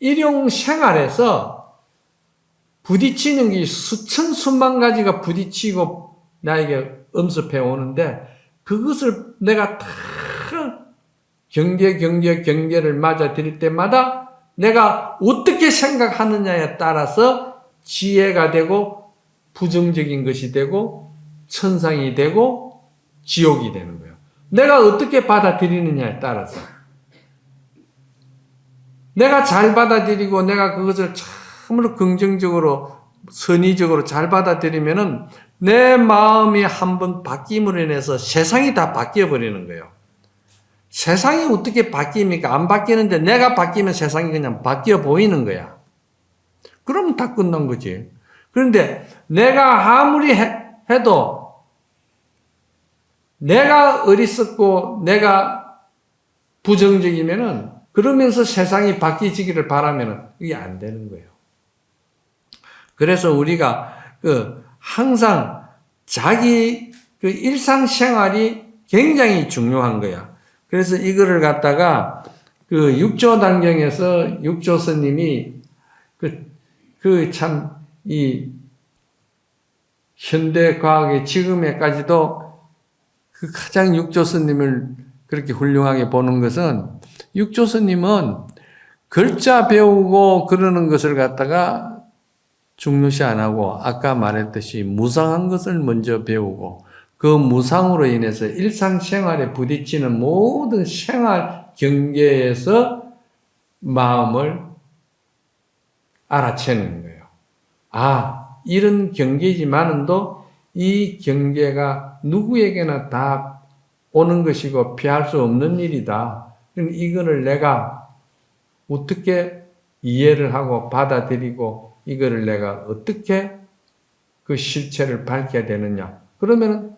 일용생활에서 부딪히는 게 수천 수만 가지가 부딪히고 나에게 엄습해 오는데 그것을 내가 다 경계를 맞아 드릴 때마다 내가 어떻게 생각하느냐에 따라서 지혜가 되고 부정적인 것이 되고 천상이 되고 지옥이 되는 거예요. 내가 어떻게 받아들이느냐에 따라서 내가 잘 받아들이고 내가 그것을 참으로 긍정적으로 선의적으로 잘 받아들이면은 내 마음이 한번 바뀜으로 인해서 세상이 다 바뀌어 버리는 거예요. 세상이 어떻게 바뀝니까? 안 바뀌는데 내가 바뀌면 세상이 그냥 바뀌어 보이는 거야. 그러면 다 끝난 거지. 그런데 내가 아무리 해도 내가 어리석고 내가 부정적이면은 그러면서 세상이 바뀌지기를 바라면은 이게 안 되는 거예요. 그래서 우리가 항상 자기 일상생활이 굉장히 중요한 거야. 그래서 이거를 갖다가 육조단경에서 육조스님이 참 이 현대 과학의 지금에까지도 가장 육조스님을 그렇게 훌륭하게 보는 것은 육조스님은 글자 배우고 그러는 것을 갖다가 중요시 안 하고 아까 말했듯이 무상한 것을 먼저 배우고 그 무상으로 인해서 일상생활에 부딪히는 모든 생활 경계에서 마음을 알아채는 거예요. 이런 경계지만은도 이 경계가 누구에게나 다 오는 것이고 피할 수 없는 일이다. 이거를 내가 어떻게 이해를 하고 받아들이고 이거를 내가 어떻게 그 실체를 밝혀야 되느냐. 그러면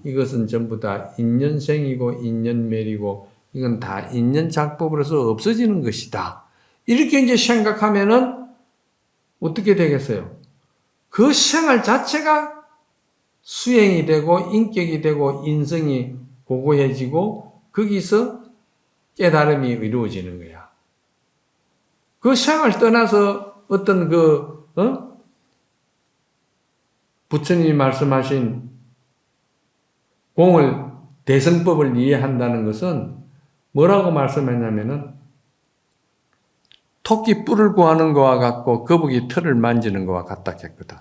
이것은 전부 다 인연생이고 인연멸이고 이건 다 인연작법으로서 없어지는 것이다. 이렇게 이제 생각하면은 어떻게 되겠어요? 그 생활 자체가 수행이 되고 인격이 되고 인성이 고고해지고 거기서 깨달음이 이루어지는 거야. 그 생활 떠나서 어떤 부처님이 말씀하신 공을 대성법을 이해한다는 것은 뭐라고 말씀했냐면은 토끼 뿔을 구하는 것과 같고 거북이 털을 만지는 것과 같다 했거든.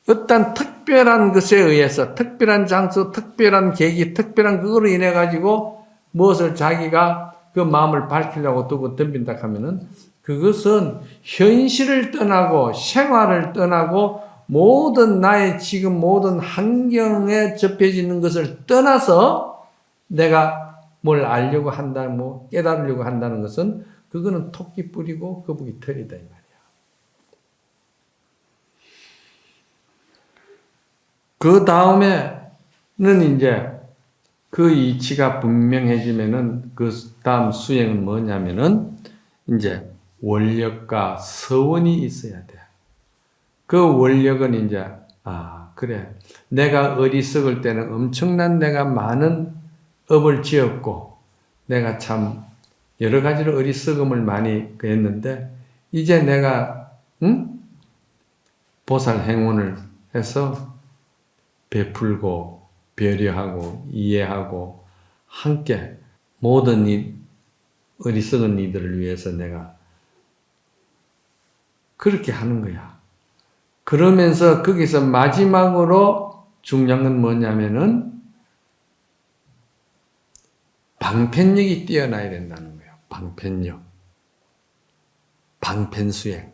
어떤 특별한 것에 의해서 특별한 장소, 특별한 계기, 특별한 그거로 인해 가지고 무엇을 자기가 그 마음을 밝히려고 두고 덤빈다 하면은 그것은 현실을 떠나고 생활을 떠나고 모든 나의 지금 모든 환경에 접해지는 것을 떠나서 내가 뭘 알려고 한다, 깨달으려고 한다는 것은 그거는 토끼 뿔이고 거북이 털이다 이 말이야. 그 다음에는 이제 그 이치가 분명해지면은 그 다음 수행은 뭐냐면은 이제 원력과 서원이 있어야 돼. 그 원력은 이제 그래 내가 어리석을 때는 엄청난 내가 많은 업을 지었고 내가 참 여러 가지로 어리석음을 많이 했는데 이제 내가 보살 행운을 해서 베풀고 배려하고 이해하고 함께 모든 어리석은 이들을 위해서 내가 그렇게 하는 거야. 그러면서 거기서 마지막으로 중요한 건 뭐냐면은 방편력이 뛰어나야 된다는 거예요. 방편력. 방편수행.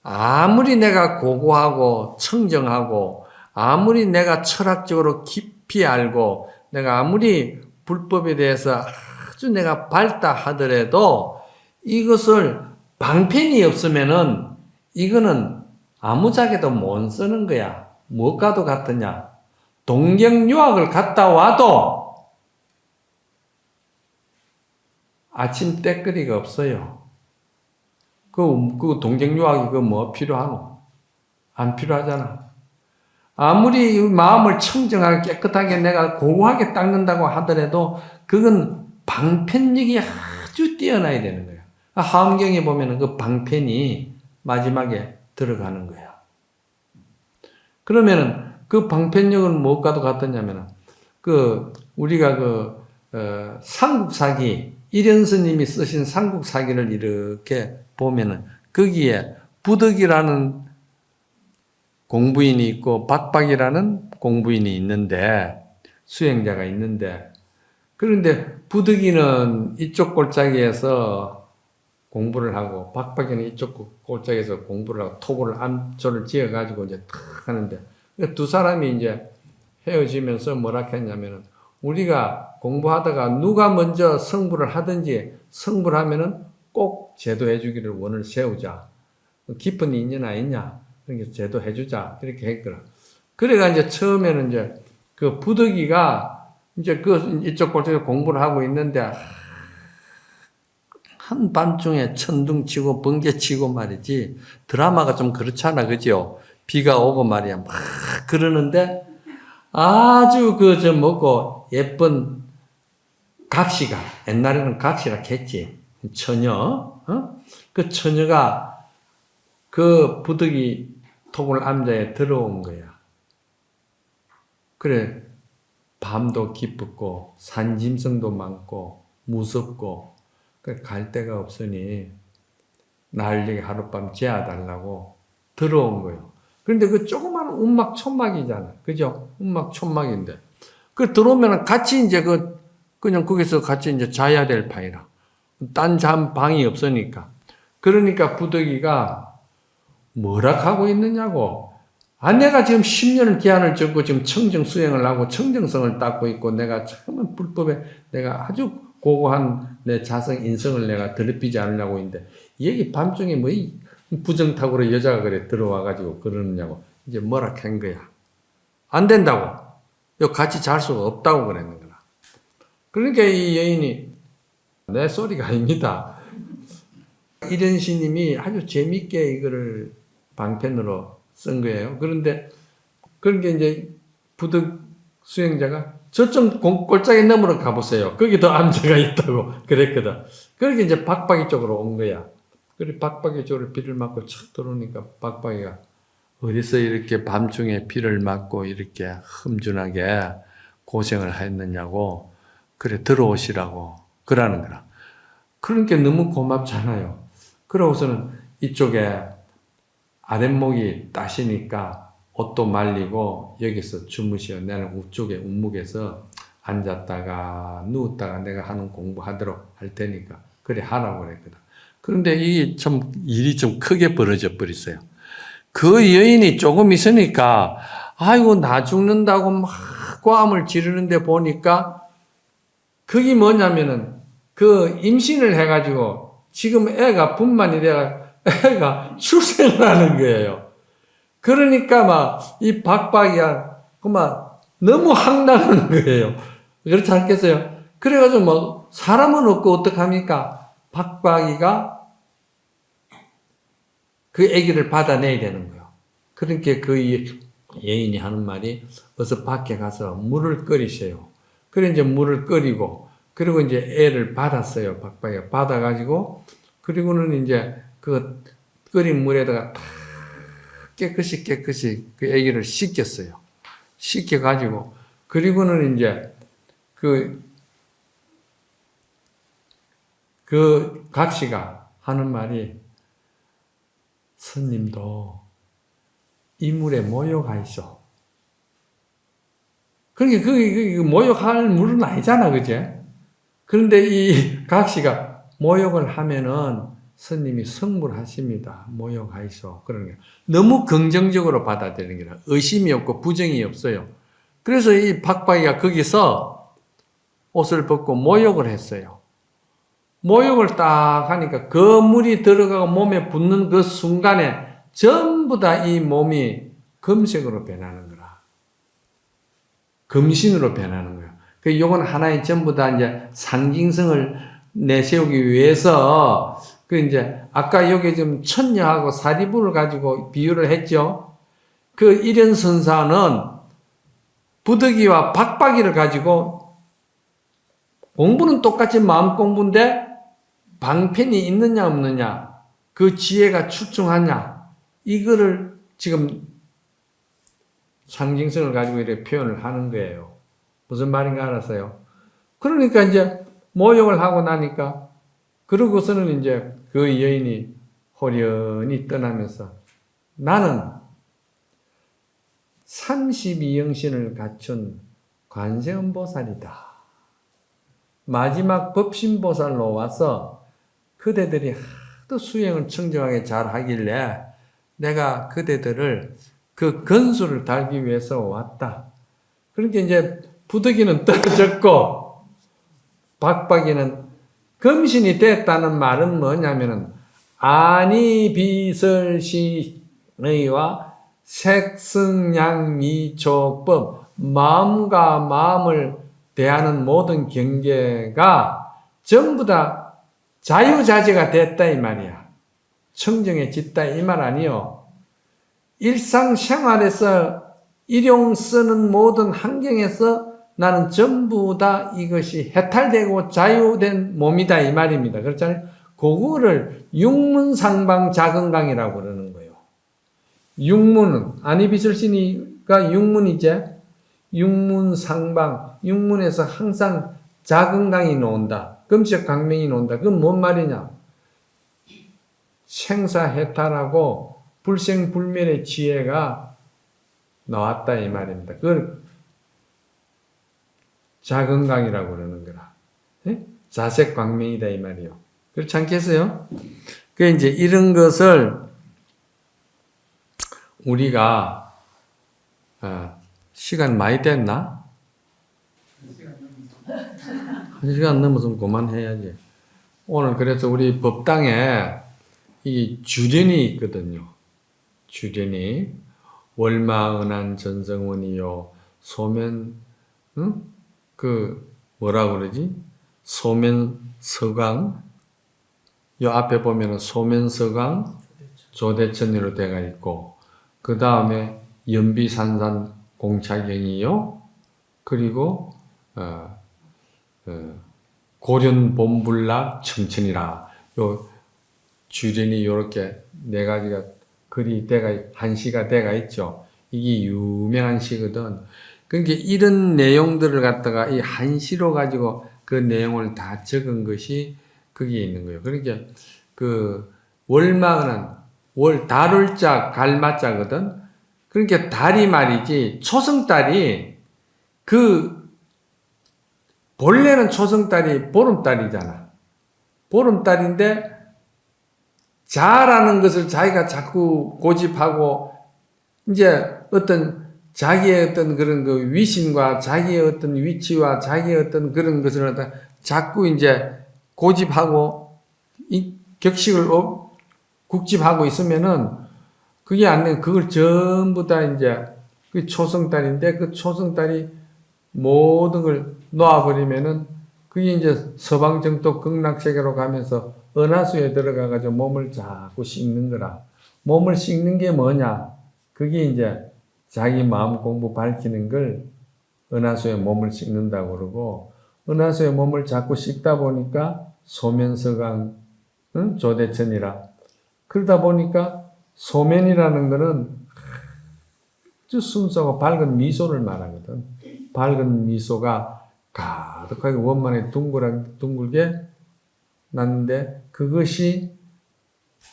아무리 내가 고고하고 청정하고 아무리 내가 철학적으로 깊이 알고 내가 아무리 불법에 대해서 아주 내가 밝다 하더라도 이것을 방편이 없으면은 이거는 아무짝에도 못 쓰는 거야. 무엇과도 같으냐? 동경유학을 갔다 와도 아침 때거리가 없어요. 그 동경유학이 뭐 필요하노? 안 필요하잖아. 아무리 마음을 청정하게 깨끗하게 내가 고고하게 닦는다고 하더라도 그건 방편력이 아주 뛰어나야 되는 거야. 하엄경에 보면은 그 방편이 마지막에 들어가는 거야. 그러면은 그 방편력은 무엇과도 같았냐면은 우리가 삼국사기 일연스님이 쓰신 삼국사기를 이렇게 보면은 거기에 부덕이라는 공부인이 있고 박박이라는 공부인이 있는데 수행자가 있는데 그런데 부덕이는 이쪽 골짜기에서 공부를 하고 박박이는 이쪽 골짜기에서 공부를 하고 토부를 암초를 지어가지고 이제 탁 하는데 두 사람이 이제 헤어지면서 뭐라 했냐면은 우리가 공부하다가 누가 먼저 성불을 하든지 성불을 하면은 꼭 제도해 주기를 원을 세우자. 깊은 인연아 있냐? 그러니까 제도해 주자. 이렇게 했거라. 그래가 이제 처음에는 이제 그 부득이가 이제 그 이쪽 골목에서 공부를 하고 있는데 한밤중에 천둥치고 번개치고 말이지. 드라마가 좀 그렇잖아. 그죠? 비가 오고 말이야. 막 그러는데 아주 저 뭐고 예쁜 각시가, 옛날에는 각시라 했지. 처녀. 그 처녀가 그 부득이 토굴 암자에 들어온 거야. 그래, 밤도 깊었고, 산짐승도 많고, 무섭고, 갈 데가 없으니, 날 여기 하룻밤 재워달라고 들어온 거예요. 그런데 그 조그마한 운막촌막이잖아. 그죠? 운막촌막인데. 그 들어오면 같이 이제 그냥 거기서 같이 이제 자야 될 판이라. 딴 방이 없으니까. 그러니까 부득이가 뭐라 하고 있느냐고. 내가 지금 10년을 기한을 적고 지금 청정 수행을 하고 청정성을 닦고 있고 내가 참 불법에 내가 아주 고고한 내 자성 인성을 내가 더럽히지 않으려고 했는데 여기 밤중에 뭐 부정탁으로 여자가 그래 들어와가지고 그러느냐고 이제 뭐라 한 거야. 안 된다고. 요 같이 잘 수가 없다고 그랬는 거야. 그러니까 이 여인이 내 소리가 아닙니다. 이런 스님이 아주 재밌게 이거를 방편으로 쓴 거예요. 그런데 그렇게 이제 부득 수행자가 저쪽 골짜기 너머로 가보세요. 거기 더 암자가 있다고 그랬거든. 그렇게 이제 박박이 쪽으로 온 거야. 그래 박박이 쪽으로 비를 맞고 착 들어오니까 박박이가 어디서 이렇게 밤중에 비를 맞고 이렇게 흠준하게 고생을 했느냐고 그래 들어오시라고 그러는 거라. 그러니까 너무 고맙잖아요. 그러고서는 이쪽에 아랫목이 따시니까 옷도 말리고 여기서 주무시어. 나는 우쪽에 운목에서 앉았다가 누웠다가 내가 하는 공부하도록 할 테니까 그래 하라고 그랬거든. 그런데 이게 참 일이 좀 크게 벌어져 버렸어요. 그 여인이 조금 있으니까 아이고 나 죽는다고 막 고함을 지르는데 보니까 그게 뭐냐면은 그 임신을 해가지고 지금 애가 분만이 돼가 애가 출생을 하는 거예요. 그러니까 막 이 박박이야 그막 너무 황당한 거예요. 그렇지 않겠어요? 그래가지고 뭐 사람은 없고 어떡합니까? 박박이가 그 아기를 받아내야 되는 거예요. 그러니까 그 여인이 하는 말이 어서 밖에 가서 물을 끓이세요. 그래 이제 물을 끓이고 그리고 이제 애를 받았어요. 박박이가 받아가지고 그리고는 이제 그 끓인 물에다가 탁 깨끗이 그 아기를 씻겼어요. 씻겨가지고 그리고는 이제 그 각시가 하는 말이 스님도 이 물에 모욕하이소. 그러니까 그 모욕할 물은 아니잖아, 그제? 그런데 이 각시가 모욕을 하면은 스님이 성불하십니다. 모욕하이소. 그러는 거야. 너무 긍정적으로 받아들이는 거라. 의심이 없고 부정이 없어요. 그래서 이 박박이가 거기서 옷을 벗고 모욕을 했어요. 모욕을 딱 하니까 그 물이 들어가고 몸에 붙는 그 순간에 전부 다 이 몸이 금색으로 변하는 거라. 금신으로 변하는 거야. 그 요건 하나의 전부 다 이제 상징성을 내세우기 위해서 그 이제 아까 여기 좀 천녀하고 사리부를 가지고 비유를 했죠. 그 일연선사는 부득이와 박박이를 가지고 공부는 똑같이 마음 공부인데 방편이 있느냐 없느냐 그 지혜가 출중하냐 이거를 지금 상징성을 가지고 이렇게 표현을 하는 거예요. 무슨 말인가 알았어요? 그러니까 이제 모욕을 하고 나니까 그러고서는 이제 그 여인이 호련히 떠나면서 나는 32영신을 갖춘 관세음보살이다. 마지막 법신보살로 와서 그대들이 하도 수행을 청정하게 잘 하길래 내가 그대들을 그 건수를 달기 위해서 왔다. 그러니까 이제 부득이는 떨어졌고 박박이는 검신이 됐다는 말은 뭐냐면은 안이비설시의와 색승양미초법 마음과 마음을 대하는 모든 경계가 전부 다 자유자재가 됐다 이 말이야. 청정해졌다 이 말 아니요. 일상생활에서 일용 쓰는 모든 환경에서 나는 전부 다 이것이 해탈되고 자유된 몸이다 이 말입니다. 그렇잖아요. 그거를 육문상방자건강이라고 그러는 거예요. 육문은 안이비설신이가 육문이제. 육문상방, 육문에서 항상 자건강이 나온다. 금식강명이 나온다. 그건 뭔 말이냐? 생사해탈하고 불생불멸의 지혜가 나왔다 이 말입니다. 그걸 자건강이라고 그러는 거라. 예? 자색광명이다 이 말이요. 그렇지 않겠어요? 그 이제 이런 것을 우리가 시간 많이 됐나? 1시간 넘어서 그만해야지. 오늘 그래서 우리 법당에 이 주련이 있거든요. 주련이 월마은한 전성원이요 소면 그 뭐라 그러지? 소면서강 요 앞에 보면은 소면서강 조대천리로 되어 있고 그 다음에 연비산산 공차경이요. 그리고 고련본불락 청천이라 요 주련이 요렇게 네 가지가 글이 한시가 되가 있죠. 이게 유명한 시거든. 그러니까 이런 내용들을 갖다가 이 한시로 가지고 그 내용을 다 적은 것이 거기에 있는 거예요. 그러니까 그 월마는 달울자 갈마자거든. 그러니까 달이 말이지 초승달이 그 본래는 초승달이 보름달이잖아. 보름달인데 자라는 것을 자기가 자꾸 고집하고 이제 어떤 자기의 어떤 그런 그 위신과 자기의 어떤 위치와 자기의 어떤 그런 것을 갖다 자꾸 이제 고집하고 이 격식을 국집하고 있으면은 그게 안 돼. 그걸 전부 다 이제 그 초승달인데 그 초승달이 모든 걸 놓아버리면은 그게 이제 서방정토 극락세계로 가면서 은하수에 들어가가지고 몸을 자꾸 씻는 거라. 몸을 씻는 게 뭐냐? 그게 이제 자기 마음 공부 밝히는 걸 은하수에 몸을 씻는다고 그러고 은하수에 몸을 자꾸 씻다 보니까 소면서강 조대천이라. 그러다 보니까 소면이라는 거는 아주 순수하고 밝은 미소를 말하거든. 밝은 미소가 가득하게 원만하게 둥글게 났는데 그것이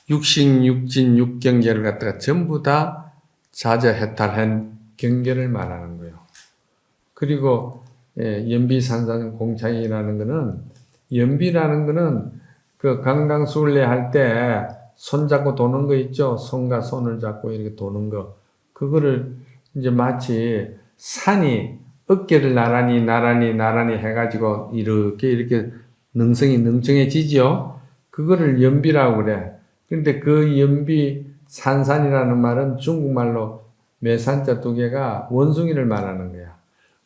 육신, 육진, 육경계를 갖다가 전부 다 자저해탈한 경계를 말하는 거예요. 그리고 연비산산 공창이라는 거는 연비라는 거는 그 강강술래 할 때 손잡고 도는 거 있죠. 손과 손을 잡고 이렇게 도는 거. 그거를 이제 마치 산이 어깨를 나란히 해가지고 이렇게 능청해지죠. 그거를 연비라고 그래. 근데 그 연비 산산이라는 말은 중국말로 매산자 두 개가 원숭이를 말하는 거야.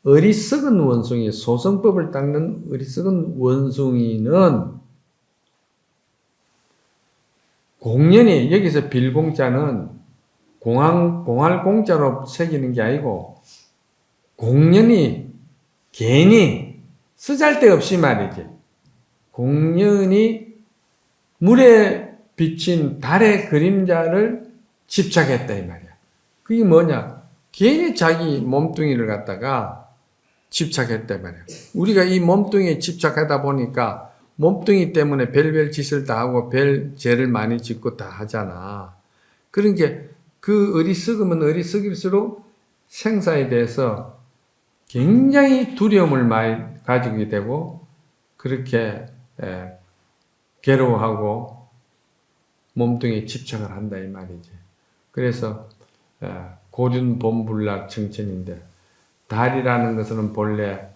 어리석은 원숭이, 소성법을 닦는 어리석은 원숭이는 공연히 여기서 빌공자는 공할 공자로 새기는 게 아니고 공연히 괜히 쓰잘데없이 말이지. 공연히 물에 비친 달의 그림자를 집착했다 이 말이야. 그게 뭐냐? 괜히 자기 몸뚱이를 갖다가 집착했다 이 말이야. 우리가 이 몸뚱이에 집착하다 보니까 몸뚱이 때문에 별별 짓을 다 하고 별 죄를 많이 짓고 다 하잖아. 그러니까 그 어리석으면 어리석일수록 생사에 대해서 굉장히 두려움을 많이 가지게 되고 그렇게 괴로워하고 몸뚱이에 집착을 한다 이 말이지. 그래서 고륜본불락 청천인데 달이라는 것은 본래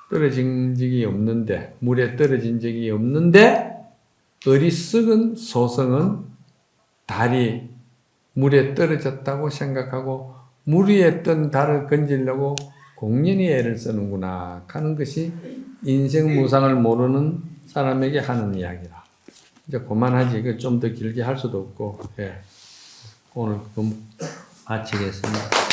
떨어진 적이 없는데, 물에 떨어진 적이 없는데, 어리석은 소성은 달이 물에 떨어졌다고 생각하고 물 위에 뜬 달을 건지려고 공연히 애를 쓰는구나 하는 것이 인생무상을 모르는 사람에게 하는 이야기라. 이제 그만하지. 좀 더 길게 할 수도 없고, 예. 오늘 마치겠습니다.